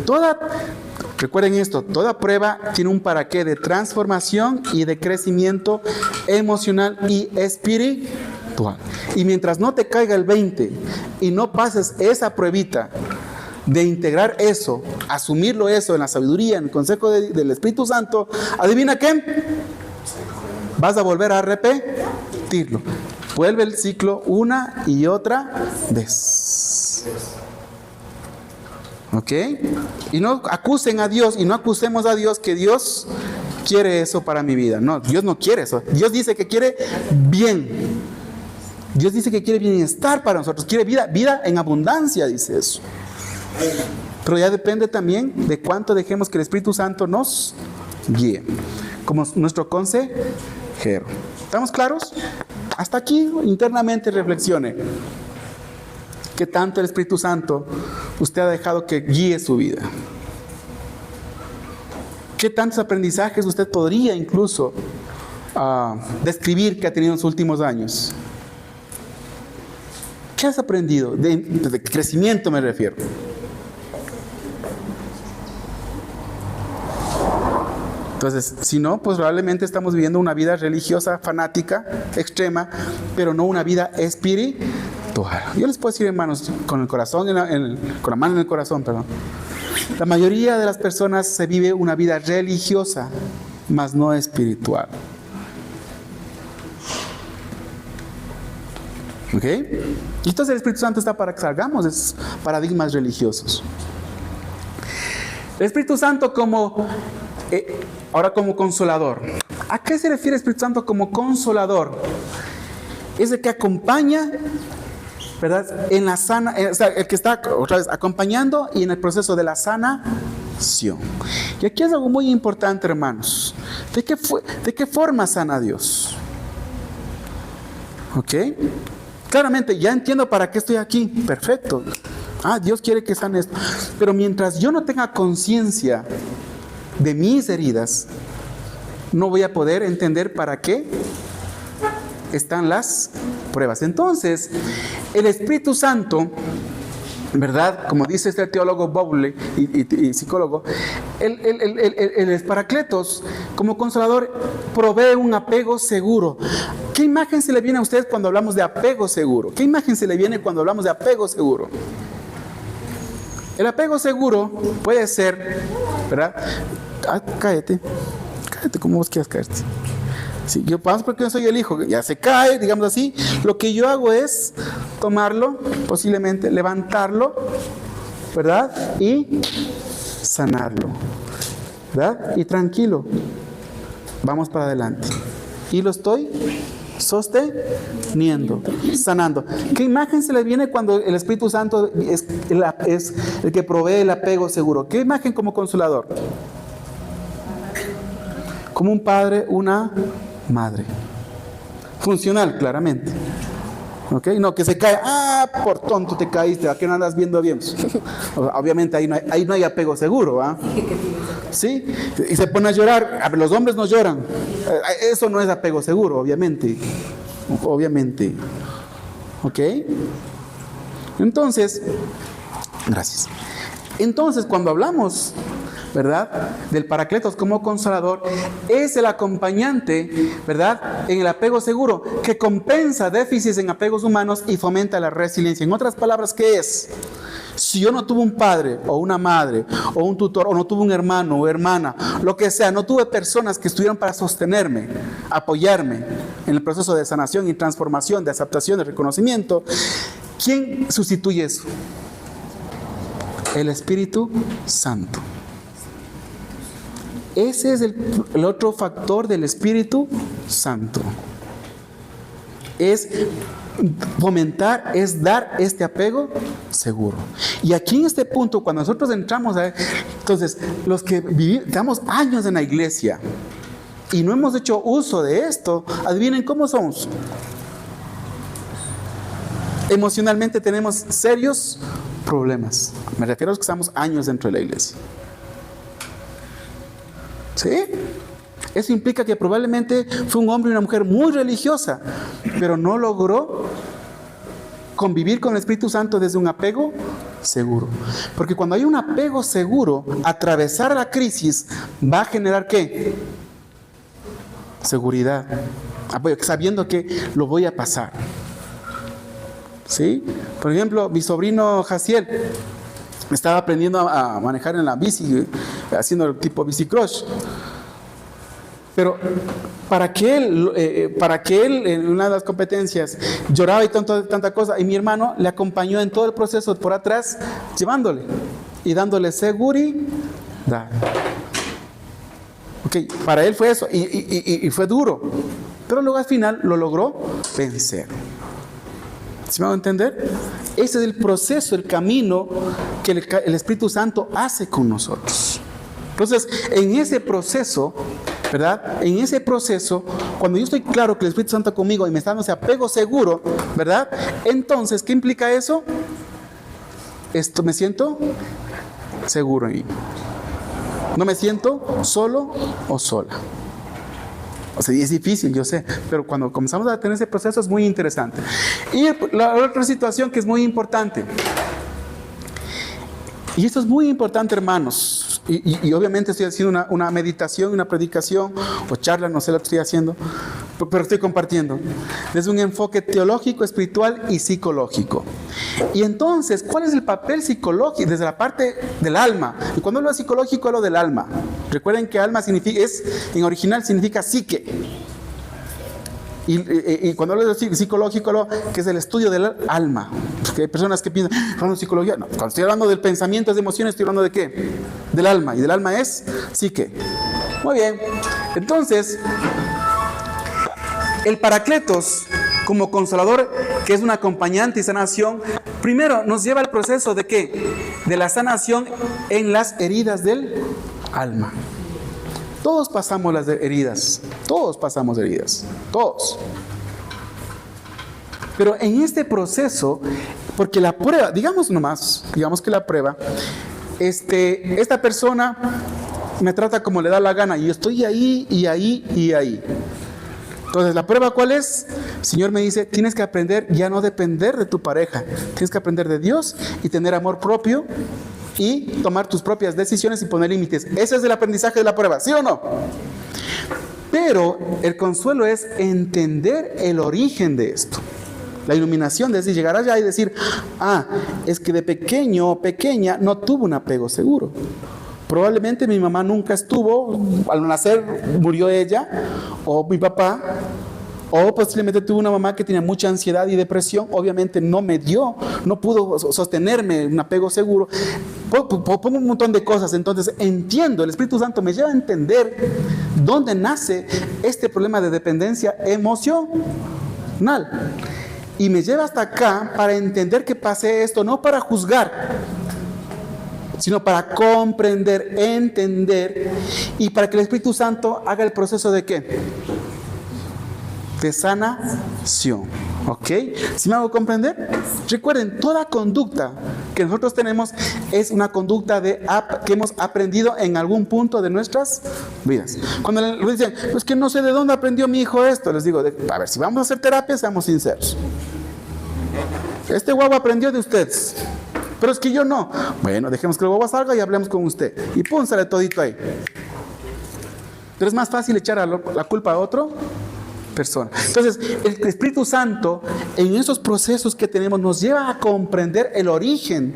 Speaker 1: recuerden esto, toda prueba tiene un para qué de transformación y de crecimiento emocional y espiritual. Y mientras no te caiga el 20 y no pases esa pruebita de integrar eso, asumirlo eso en la sabiduría, en el consejo del Espíritu Santo, ¿adivina qué? Vas a volver a repetirlo. Vuelve el ciclo una y otra vez. ¿Ok? Y no acusen a Dios y no acusemos a Dios que Dios quiere eso para mi vida. No, Dios no quiere eso. Dios dice que quiere bien. Dios dice que quiere bienestar para nosotros. Quiere vida en abundancia, dice eso. Pero ya depende también de cuánto dejemos que el Espíritu Santo nos guíe como nuestro consejero. ¿Estamos claros? Hasta aquí internamente reflexione. ¿Qué tanto el Espíritu Santo usted ha dejado que guíe su vida? ¿Qué tantos aprendizajes usted podría incluso describir que ha tenido en los últimos años? ¿Qué has aprendido? De crecimiento me refiero. Entonces, si no, pues probablemente estamos viviendo una vida religiosa, fanática, extrema, pero no una vida espiritual. Yo les puedo decir, hermanos, con el corazón, con la mano en el corazón, perdón. La mayoría de las personas se vive una vida religiosa, mas no espiritual. ¿Ok? Y entonces el Espíritu Santo está para que salgamos de esos paradigmas religiosos. El Espíritu Santo ahora como consolador. ¿A qué se refiere el Espíritu Santo como consolador? Es el que acompaña, ¿verdad? En la o sea, el que está otra vez acompañando y en el proceso de la sanación. Y aquí es algo muy importante, hermanos. ¿De qué forma sana Dios? ¿Ok? Claramente, ya entiendo para qué estoy aquí. Perfecto. Dios quiere que sane esto. Pero mientras yo no tenga conciencia de mis heridas, no voy a poder entender para qué están las pruebas. Entonces, el Espíritu Santo, ¿verdad? Como dice este teólogo Bowley y psicólogo, el Paracletos, como consolador, provee un apego seguro. ¿Qué imagen se le viene a ustedes cuando hablamos de apego seguro? ¿Qué imagen se le viene cuando hablamos de apego seguro? El apego seguro puede ser, ¿verdad? Cállate como vos quieras caerte. Sí, yo paso porque yo soy el hijo, ya se cae, digamos así. Lo que yo hago es tomarlo, posiblemente levantarlo, ¿verdad? Y sanarlo, ¿verdad? Y tranquilo, vamos para adelante. Y lo estoy sosteniendo, sanando. ¿Qué imagen se le viene cuando el Espíritu Santo es el que provee el apego seguro? ¿Qué imagen como consolador? Como un padre, una madre. Funcional, claramente. ¿Ok? No, que se cae. Por tonto te caíste. ¿A qué no andas viendo bien? Obviamente ahí no hay apego seguro, ¿va? ¿Sí? Y se pone a llorar. A ver, los hombres no lloran. Eso no es apego seguro, obviamente. Obviamente. ¿Ok? Entonces, gracias. Entonces, cuando hablamos, ¿verdad?, del Paracletos como consolador, es el acompañante, ¿verdad?, en el apego seguro, que compensa déficits en apegos humanos y fomenta la resiliencia. En otras palabras, ¿qué es? Si yo no tuve un padre o una madre o un tutor, o no tuve un hermano o hermana, lo que sea, no tuve personas que estuvieran para sostenerme, apoyarme en el proceso de sanación y transformación, de aceptación, de reconocimiento, ¿quién sustituye eso? El Espíritu Santo. Ese es el otro factor del Espíritu Santo. Es fomentar, es dar este apego seguro. Y aquí en este punto, cuando nosotros entramos a... Entonces, los que llevamos años en la iglesia y no hemos hecho uso de esto, adivinen cómo somos. Emocionalmente tenemos serios problemas. Me refiero a los que estamos años dentro de la iglesia. ¿Sí? Eso implica que probablemente fue un hombre y una mujer muy religiosa, pero no logró convivir con el Espíritu Santo desde un apego seguro. Porque cuando hay un apego seguro, atravesar la crisis va a generar ¿qué? Seguridad. Sabiendo que lo voy a pasar. ¿Sí? Por ejemplo, mi sobrino Jaciel estaba aprendiendo a manejar en la bici, haciendo el tipo bicicross. Pero para que él en una de las competencias lloraba y tanta cosa, y mi hermano le acompañó en todo el proceso por atrás, llevándole y dándole seguridad. Ok, para él fue eso, y fue duro, pero luego al final lo logró vencer. ¿Sí me van a entender? Ese es el proceso, el camino que el Espíritu Santo hace con nosotros. Entonces, en ese proceso, ¿verdad? En ese proceso, cuando yo estoy claro que el Espíritu Santo conmigo y me está dando ese apego seguro, ¿verdad? Entonces, ¿qué implica eso? Me siento seguro ahí. No me siento solo o sola. O sea, es difícil, yo sé, pero cuando comenzamos a tener ese proceso es muy interesante. Y la otra situación que es muy importante, y esto es muy importante, hermanos, y obviamente estoy haciendo una meditación, una predicación o charla, no sé lo que estoy haciendo, pero estoy compartiendo desde un enfoque teológico, espiritual y psicológico. Y entonces, ¿cuál es el papel psicológico desde la parte del alma? Y cuando hablo de psicológico, hablo del alma. Recuerden que alma en original significa psique. Y cuando hablo de psicológico, hablo que es el estudio del alma. Porque hay personas que piensan, hablando de psicología. No, cuando estoy hablando del pensamiento, de emociones, estoy hablando de ¿qué? Del alma. Y del alma es psique. Muy bien. Entonces, el Paracletos, como consolador, que es un acompañante y sanación, primero nos lleva al proceso de ¿qué? De la sanación en las heridas del alma. Todos pasamos las heridas, todos pasamos heridas, todos. Pero en este proceso, Porque la prueba, digamos que la prueba, esta persona me trata como le da la gana y yo estoy ahí y ahí y ahí. Entonces, ¿la prueba cuál es? El Señor me dice, tienes que aprender ya no depender de tu pareja, tienes que aprender de Dios y tener amor propio y tomar tus propias decisiones y poner límites. Ese es el aprendizaje de la prueba, ¿sí o no? Pero el consuelo es entender el origen de esto. La iluminación es llegar allá y decir, es que de pequeño o pequeña no tuvo un apego seguro. Probablemente mi mamá nunca estuvo, al nacer murió ella, o mi papá, o posiblemente tuve una mamá que tenía mucha ansiedad y depresión, obviamente no pudo sostenerme un apego seguro. Pongo un montón de cosas, entonces entiendo, el Espíritu Santo me lleva a entender dónde nace este problema de dependencia emocional. Y me lleva hasta acá para entender que pasé esto, no para juzgar, sino para comprender, entender, y para que el Espíritu Santo haga el proceso de ¿qué? De sanación. ¿Ok? ¿Sí me hago comprender? Recuerden, toda conducta que nosotros tenemos es una conducta que hemos aprendido en algún punto de nuestras vidas. Cuando les dicen, pues que no sé de dónde aprendió mi hijo esto, les digo, a ver, si vamos a hacer terapia, seamos sinceros. Este guagua aprendió de ustedes, pero es que yo no. Bueno, dejemos que el guagua salga y hablemos con usted. Y pum, sale todito ahí. Pero es más fácil echar la culpa a otra persona. Entonces, el Espíritu Santo, en esos procesos que tenemos, nos lleva a comprender el origen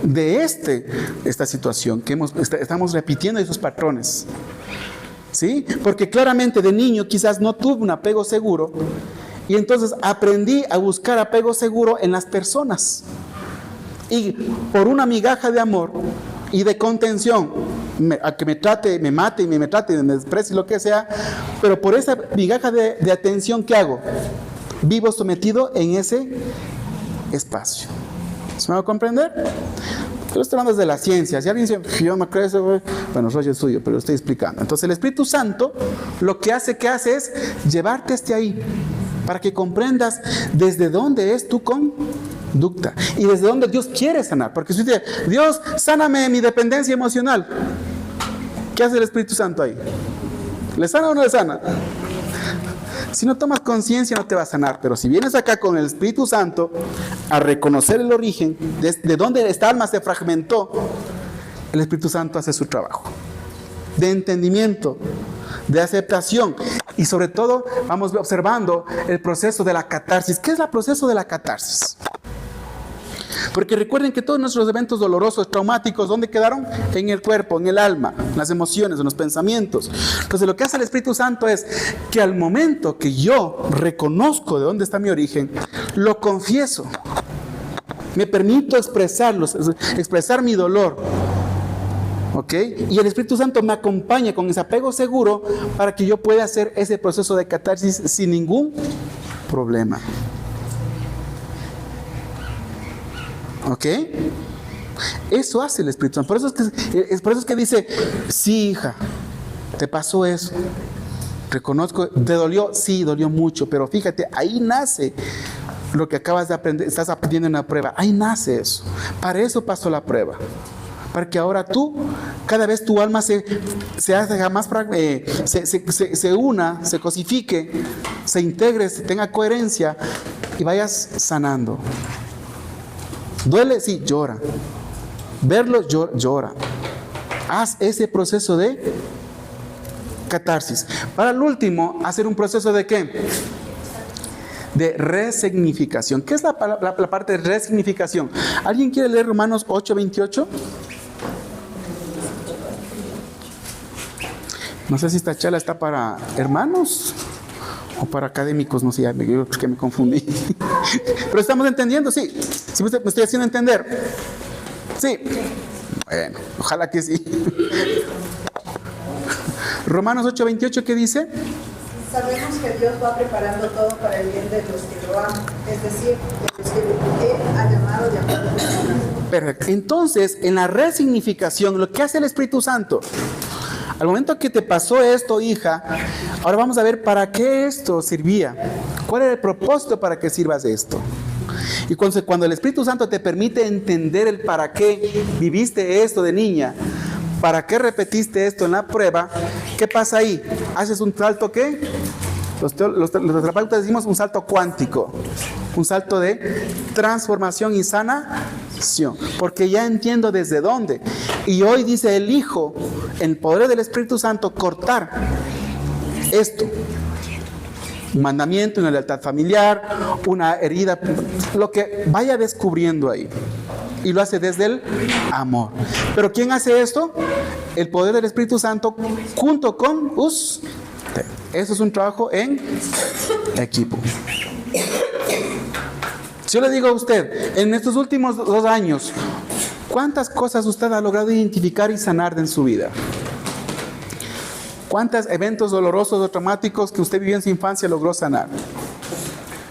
Speaker 1: de esta situación, que estamos repitiendo esos patrones. ¿Sí? Porque claramente de niño quizás no tuve un apego seguro, y entonces aprendí a buscar apego seguro en las personas. Y por una migaja de amor y de contención, a que me trate, me mate y me trate, me desprecie, lo que sea, pero por esa migaja de atención, ¿qué hago? Vivo sometido en ese espacio. ¿Se me va a comprender? Yo estoy hablando desde la ciencia. Si alguien dice, yo no creo eso, bueno, rollo es suyo, pero lo estoy explicando. Entonces el Espíritu Santo lo que hace es llevarte hasta ahí, para que comprendas desde dónde es tu conducta y desde dónde Dios quiere sanar. Porque si usted dice, Dios, sáname mi dependencia emocional, ¿qué hace el Espíritu Santo ahí? ¿Le sana o no le sana? Si no tomas conciencia no te va a sanar, pero si vienes acá con el Espíritu Santo a reconocer el origen de dónde esta alma se fragmentó, el Espíritu Santo hace su trabajo de entendimiento, de aceptación, y sobre todo vamos observando el proceso de la catarsis. ¿Qué es el proceso de la catarsis? Porque recuerden que todos nuestros eventos dolorosos, traumáticos, ¿dónde quedaron? En el cuerpo, en el alma, en las emociones, en los pensamientos. Entonces lo que hace el Espíritu Santo es que al momento que yo reconozco de dónde está mi origen, lo confieso, me permito expresar mi dolor, ¿ok? Y el Espíritu Santo me acompaña con ese apego seguro para que yo pueda hacer ese proceso de catarsis sin ningún problema. ¿Ok? Eso hace el Espíritu Santo. Por eso es que dice, sí, hija, te pasó eso. Reconozco, ¿te dolió? Sí, dolió mucho, pero fíjate, ahí nace lo que acabas de aprender, estás aprendiendo en la prueba. Ahí nace eso. Para eso pasó la prueba. Para que ahora tú, cada vez tu alma se haga más, se una, se cosifique, se integre, tenga coherencia y vayas sanando. ¿Duele? Sí, llora. Verlo, llora. Haz ese proceso de catarsis. Para el último, hacer un proceso de ¿qué? De resignificación. ¿Qué es la parte de resignificación? ¿Alguien quiere leer Romanos 8:28? No sé si esta charla está para hermanos o para académicos, no sé, yo creo que me confundí. Pero estamos entendiendo, sí. ¿Sí me estoy haciendo entender? Sí. Bueno, ojalá que sí. Romanos 8:28, ¿qué dice?
Speaker 3: Sabemos que Dios va preparando todo para el bien de los que lo aman, es decir, de los que Él ha llamado y amado.
Speaker 1: Perfecto. Entonces, en la resignificación, lo que hace el Espíritu Santo, al momento que te pasó esto, hija, ahora vamos a ver para qué esto servía. ¿Cuál era el propósito para que sirvas esto? Y cuando el Espíritu Santo te permite entender el para qué viviste esto de niña, para qué repetiste esto en la prueba, ¿qué pasa ahí? Haces un salto, ¿qué? Los terapeutas decimos un salto cuántico, un salto de transformación y sanación, porque ya entiendo desde dónde. Y hoy dice el Hijo, en el poder del Espíritu Santo, cortar esto. Un mandamiento, una lealtad familiar, una herida, lo que vaya descubriendo ahí. Y lo hace desde el amor. Pero ¿quién hace esto? El poder del Espíritu Santo junto con usted. Eso es un trabajo en equipo. Si yo le digo a usted, en estos últimos 2 años, ¿cuántas cosas usted ha logrado identificar y sanar en su vida? ¿Cuántos eventos dolorosos o traumáticos que usted vivió en su infancia logró sanar?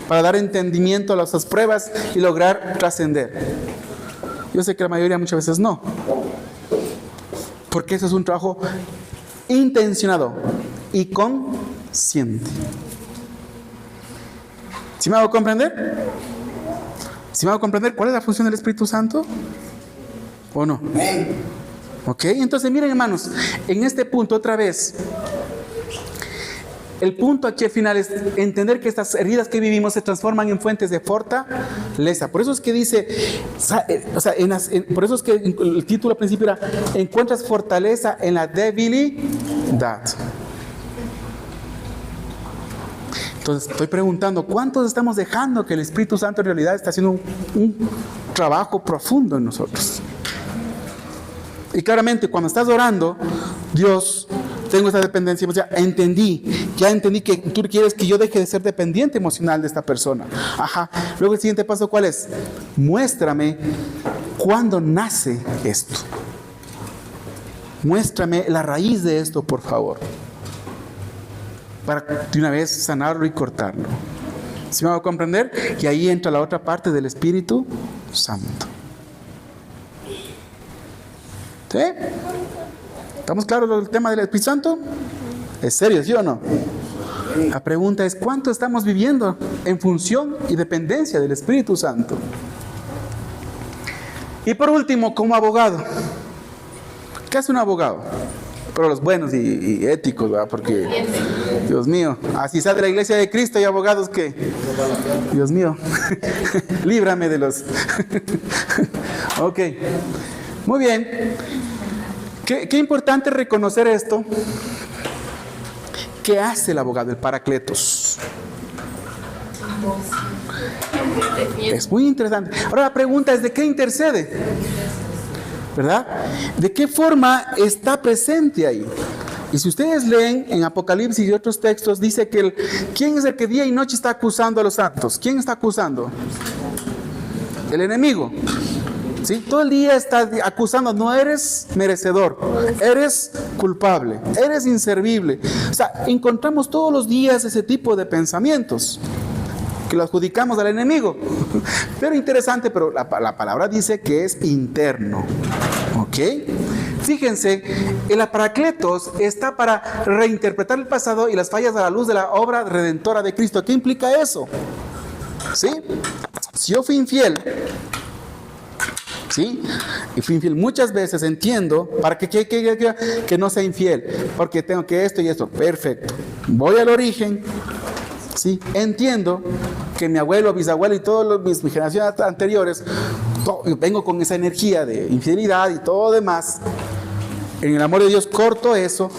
Speaker 1: Para dar entendimiento a esas pruebas y lograr trascender. Yo sé que la mayoría muchas veces no. Porque eso es un trabajo intencionado y consciente. ¿Sí me hago comprender? ¿Sí me hago comprender cuál es la función del Espíritu Santo? ¿O no? Ok, entonces miren, hermanos, en este punto otra vez, el punto aquí al final es entender que estas heridas que vivimos se transforman en fuentes de fortaleza. Por eso es que dice, por eso es que el título al principio era, encuentras fortaleza en la debilidad. Entonces estoy preguntando, ¿cuántos estamos dejando que el Espíritu Santo en realidad está haciendo un trabajo profundo en nosotros? Y claramente cuando estás orando, Dios, tengo esta dependencia emocional, ya entendí que tú quieres que yo deje de ser dependiente emocional de esta persona. Ajá. Luego el siguiente paso, ¿cuál es? Muéstrame cuándo nace esto. Muéstrame la raíz de esto, por favor. Para de una vez sanarlo y cortarlo. ¿Sí me va a comprender? Y ahí entra la otra parte del Espíritu Santo. ¿Sí? ¿Estamos claros del tema del Espíritu Santo? ¿Es serio, sí o no? La pregunta es, ¿cuánto estamos viviendo en función y dependencia del Espíritu Santo? Y por último, como abogado. ¿Qué hace un abogado? Pero los buenos y éticos, ¿verdad? Porque, Dios mío, así sale la iglesia de Cristo y abogados que, Dios mío, líbrame de los... Ok, muy bien. Qué importante reconocer esto. ¿Qué hace el abogado, el Paracletos? Es muy interesante. Ahora la pregunta es, ¿de qué intercede? ¿Verdad? ¿De qué forma está presente ahí? Y si ustedes leen en Apocalipsis y otros textos, dice que ¿quién es el que día y noche está acusando a los santos? ¿Quién está acusando? El enemigo. ¿Sí? Todo el día está acusando, no eres merecedor, eres culpable, eres inservible. O sea, encontramos todos los días ese tipo de pensamientos que lo adjudicamos al enemigo. Pero interesante, pero la palabra dice que es interno. ¿Ok? Fíjense, el Paracletos está para reinterpretar el pasado y las fallas a la luz de la obra redentora de Cristo. ¿Qué implica eso? ¿Sí? Si yo fui infiel, ¿sí? Y fui infiel muchas veces, entiendo, para que no sea infiel, porque tengo que esto y esto. Perfecto. Voy al origen. Sí, entiendo que mi abuelo, bisabuelo y todas mis generaciones anteriores, vengo con esa energía de infidelidad y todo demás. En el amor de Dios corto eso,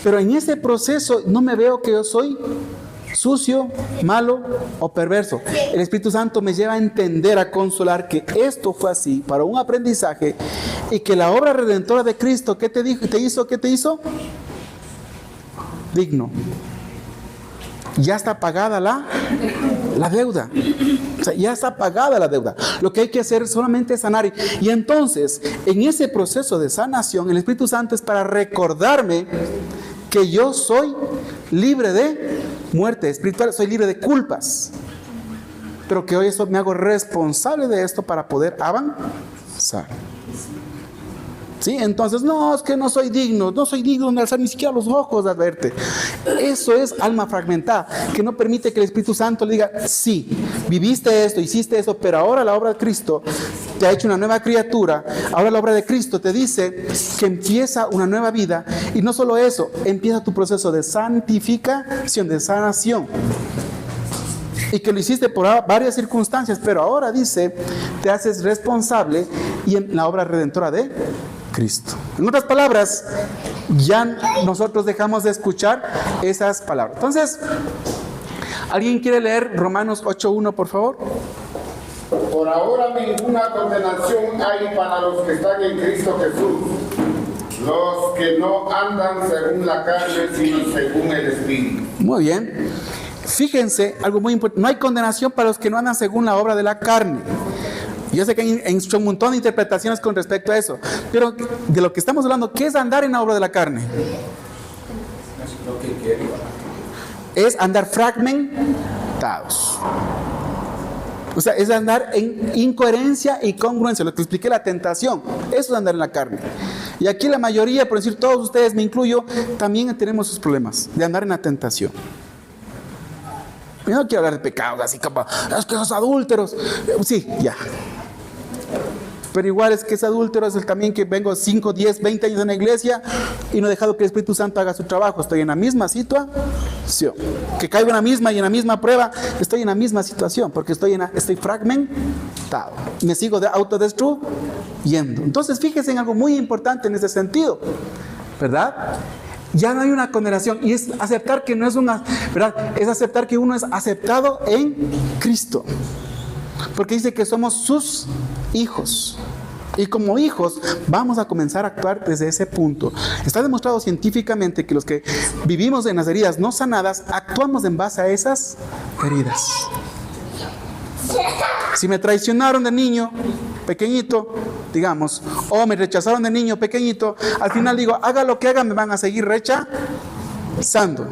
Speaker 1: pero en ese proceso no me veo que yo soy sucio, malo o perverso. El Espíritu Santo me lleva a entender, a consolar que esto fue así para un aprendizaje y que la obra redentora de Cristo, ¿qué te dijo? ¿Qué te hizo? Digno. Ya está pagada la deuda. O sea, ya está pagada la deuda. Lo que hay que hacer solamente es sanar. Y entonces, en ese proceso de sanación, el Espíritu Santo es para recordarme que yo soy libre de muerte espiritual, soy libre de culpas. Pero que hoy eso me hago responsable de esto para poder avanzar. ¿Sí? Entonces, no, es que no soy digno de alzar ni siquiera los ojos a verte. Eso es alma fragmentada, que no permite que el Espíritu Santo le diga, sí, viviste esto, hiciste eso, pero ahora la obra de Cristo te ha hecho una nueva criatura. Ahora la obra de Cristo te dice que empieza una nueva vida. Y no solo eso, empieza tu proceso de santificación, de sanación. Y que lo hiciste por varias circunstancias, pero ahora dice, te haces responsable y en la obra redentora de Cristo. En otras palabras, ya nosotros dejamos de escuchar esas palabras. Entonces, ¿alguien quiere leer Romanos 8:1, por favor?
Speaker 4: Por ahora ninguna condenación hay para los que están en Cristo Jesús, los que no andan según la carne, sino según el Espíritu.
Speaker 1: Muy bien. Fíjense, algo muy importante, no hay condenación para los que no andan según la obra de la carne. Yo sé que hay un montón de interpretaciones con respecto a eso, pero de lo que estamos hablando, ¿qué es andar en la obra de la carne? Es andar fragmentados. O sea, es andar en incoherencia y congruencia. Lo que expliqué, la tentación, eso es andar en la carne. Y aquí la mayoría, por decir todos ustedes, me incluyo, también tenemos esos problemas de andar en la tentación. Yo no quiero hablar de pecados así como, es que esos adúlteros. Sí, ya. Pero igual es que ese adúltero es el también que vengo 5, 10, 20 años en la iglesia y no he dejado que el Espíritu Santo haga su trabajo. Estoy en la misma situación. Que caigo en la misma y en la misma prueba, estoy en la misma situación porque estoy fragmentado. Me sigo autodestruyendo. Entonces, fíjense en algo muy importante en ese sentido, ¿verdad? Ya no hay una condenación y es aceptar que no es una, ¿verdad? Es aceptar que uno es aceptado en Cristo. Porque dice que somos sus hijos. Y como hijos vamos a comenzar a actuar desde ese punto. Está demostrado científicamente que los que vivimos en las heridas no sanadas, actuamos en base a esas heridas. Si me traicionaron de niño pequeñito, digamos, o me rechazaron de niño pequeñito, al final digo, haga lo que haga, me van a seguir rechazando,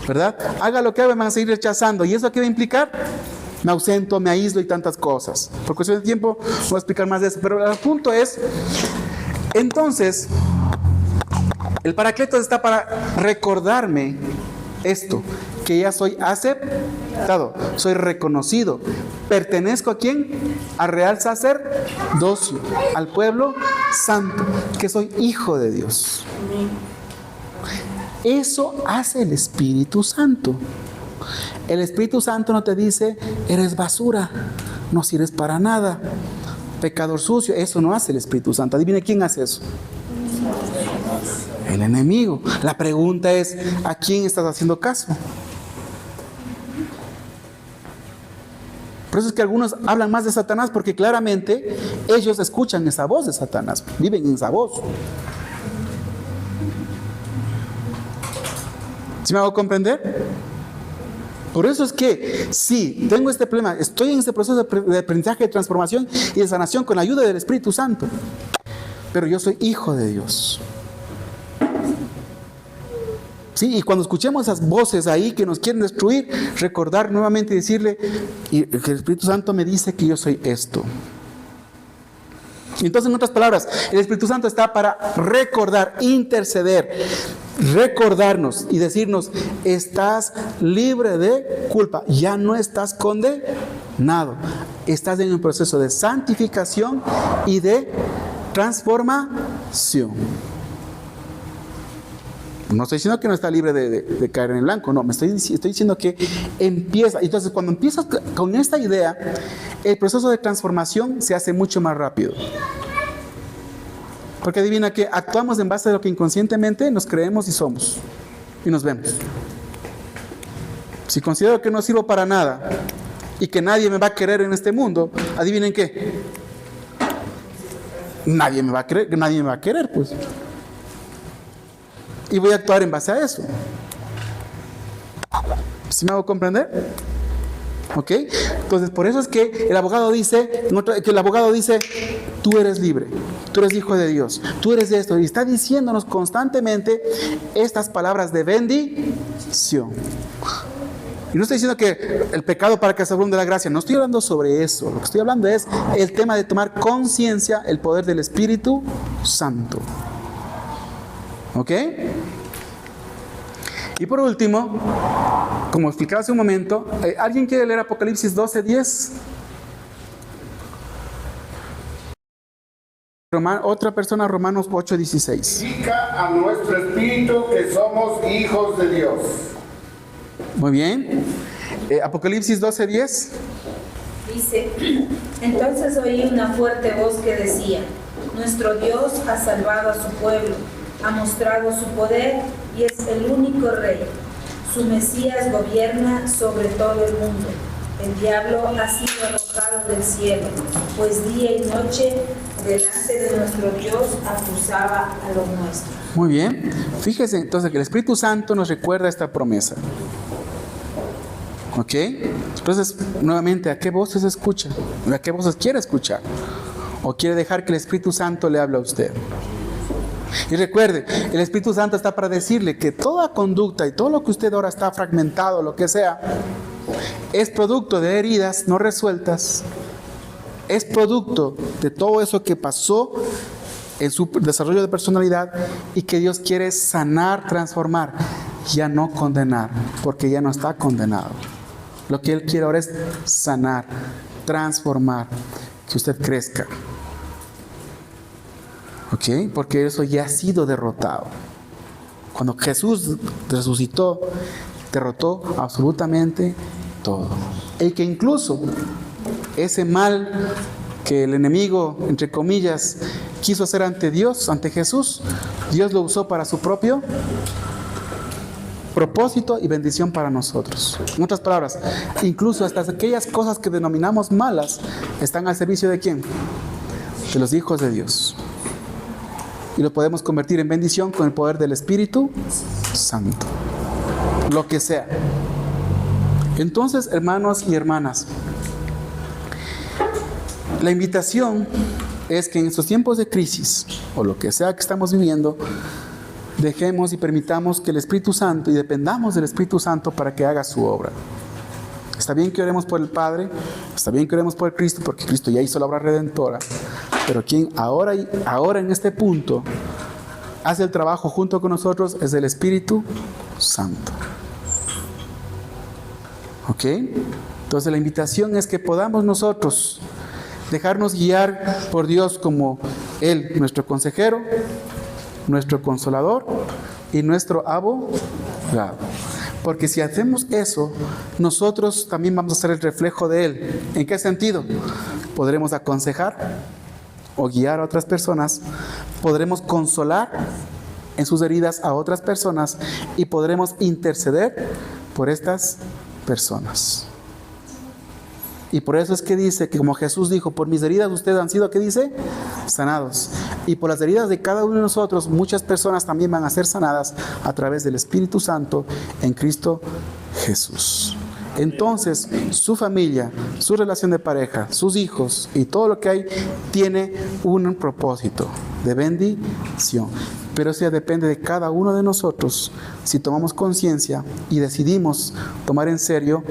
Speaker 1: ¿verdad? Haga lo que haga, me van a seguir rechazando. ¿Y eso qué va a implicar? Me ausento, me aíslo y tantas cosas. Por cuestión de tiempo no voy a explicar más de eso, pero el punto es, entonces, el Paracletos está para recordarme esto, que ya soy aceptado, soy reconocido. ¿Pertenezco a quién? Al real sacerdocio, al pueblo santo, que soy hijo de Dios. Eso hace el Espíritu Santo. El Espíritu Santo no te dice, eres basura, no sirves para nada, pecador sucio. Eso no hace el Espíritu Santo. Adivine quién hace eso. El enemigo. La pregunta es, ¿a quién estás haciendo caso? Por eso es que algunos hablan más de Satanás, porque claramente ellos escuchan esa voz de Satanás, viven en esa voz. ¿Sí me hago comprender? Por eso es que, sí, tengo este problema, estoy en este proceso de aprendizaje, de transformación y de sanación con la ayuda del Espíritu Santo, pero yo soy hijo de Dios. Sí, y cuando escuchemos esas voces ahí que nos quieren destruir, recordar nuevamente y decirle, y que el Espíritu Santo me dice que yo soy esto. Entonces, en otras palabras, el Espíritu Santo está para recordar, interceder, recordarnos y decirnos, estás libre de culpa, ya no estás condenado, estás en un proceso de santificación y de transformación. No estoy diciendo que no está libre de caer en el blanco, no, estoy diciendo que empieza. Entonces, cuando empiezas con esta idea, el proceso de transformación se hace mucho más rápido. Porque adivina que actuamos en base a lo que inconscientemente nos creemos y somos, y nos vemos. Si considero que no sirvo para nada y que nadie me va a querer en este mundo, adivinen qué, nadie me va a querer, pues. Y voy a actuar en base a eso. ¿Sí me hago comprender? ¿Ok? Entonces, por eso es que el abogado dice, tú eres libre, tú eres hijo de Dios, tú eres esto. Y está diciéndonos constantemente estas palabras de bendición. Y no estoy diciendo que el pecado para que se abunde la gracia, no estoy hablando sobre eso. Lo que estoy hablando es el tema de tomar conciencia, el poder del Espíritu Santo. ¿Ok? Y por último, como explicaba hace un momento, ¿alguien quiere leer Apocalipsis 12:10? Otra persona, Romanos 8:16.
Speaker 4: Indica a nuestro espíritu que somos hijos de Dios.
Speaker 1: Muy bien. Apocalipsis 12:10.
Speaker 5: Dice, entonces oí una fuerte voz que decía, nuestro Dios ha salvado a su pueblo, ha mostrado su poder y es el único rey. Su Mesías gobierna sobre todo el mundo. El diablo ha sido arrojado del cielo, pues día y noche delante de nuestro Dios acusaba a los nuestros.
Speaker 1: Muy bien. Fíjese entonces que el Espíritu Santo nos recuerda esta promesa. ¿Ok? Entonces, nuevamente, ¿a qué voces escucha? ¿A qué voces quiere escuchar? ¿O quiere dejar que el Espíritu Santo le hable a usted? Y recuerde, el Espíritu Santo está para decirle que toda conducta y todo lo que usted ahora está fragmentado, lo que sea, es producto de heridas no resueltas, es producto de todo eso que pasó en su desarrollo de personalidad y que Dios quiere sanar, transformar, ya no condenar, porque ya no está condenado. Lo que Él quiere ahora es sanar, transformar, que usted crezca. ¿Ok? Porque eso ya ha sido derrotado. Cuando Jesús resucitó, derrotó absolutamente todo. Y que incluso ese mal que el enemigo, entre comillas, quiso hacer ante Dios, ante Jesús, Dios lo usó para su propio propósito y bendición para nosotros. En otras palabras, incluso hasta aquellas cosas que denominamos malas están al servicio ¿de quién? De los hijos de Dios. Y lo podemos convertir en bendición con el poder del Espíritu Santo. Lo que sea. Entonces, hermanos y hermanas, la invitación es que en estos tiempos de crisis, o lo que sea que estamos viviendo, dejemos y permitamos que el Espíritu Santo, y dependamos del Espíritu Santo para que haga su obra. Está bien que oremos por el Padre, está bien que oremos por el Cristo, porque Cristo ya hizo la obra redentora, pero quien ahora en este punto hace el trabajo junto con nosotros es el Espíritu Santo. ¿Ok? Entonces la invitación es que podamos nosotros dejarnos guiar por Dios como Él, nuestro consejero, nuestro consolador y nuestro abogado. Porque si hacemos eso, nosotros también vamos a ser el reflejo de Él. ¿En qué sentido? Podremos aconsejar o guiar a otras personas, podremos consolar en sus heridas a otras personas y podremos interceder por estas personas. Y por eso es que dice que como Jesús dijo, por mis heridas ustedes han sido, ¿qué dice? Sanados. Y por las heridas de cada uno de nosotros, muchas personas también van a ser sanadas a través del Espíritu Santo en Cristo Jesús. Entonces, su familia, su relación de pareja, sus hijos y todo lo que hay tiene un propósito de bendición. Pero eso ya depende de cada uno de nosotros si tomamos conciencia y decidimos tomar en serio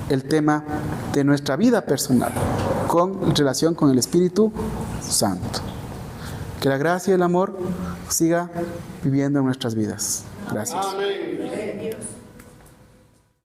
Speaker 1: el tema de nuestra vida personal con relación con el Espíritu Santo. Que la gracia y el amor siga viviendo en nuestras vidas. Gracias.
Speaker 4: Amén.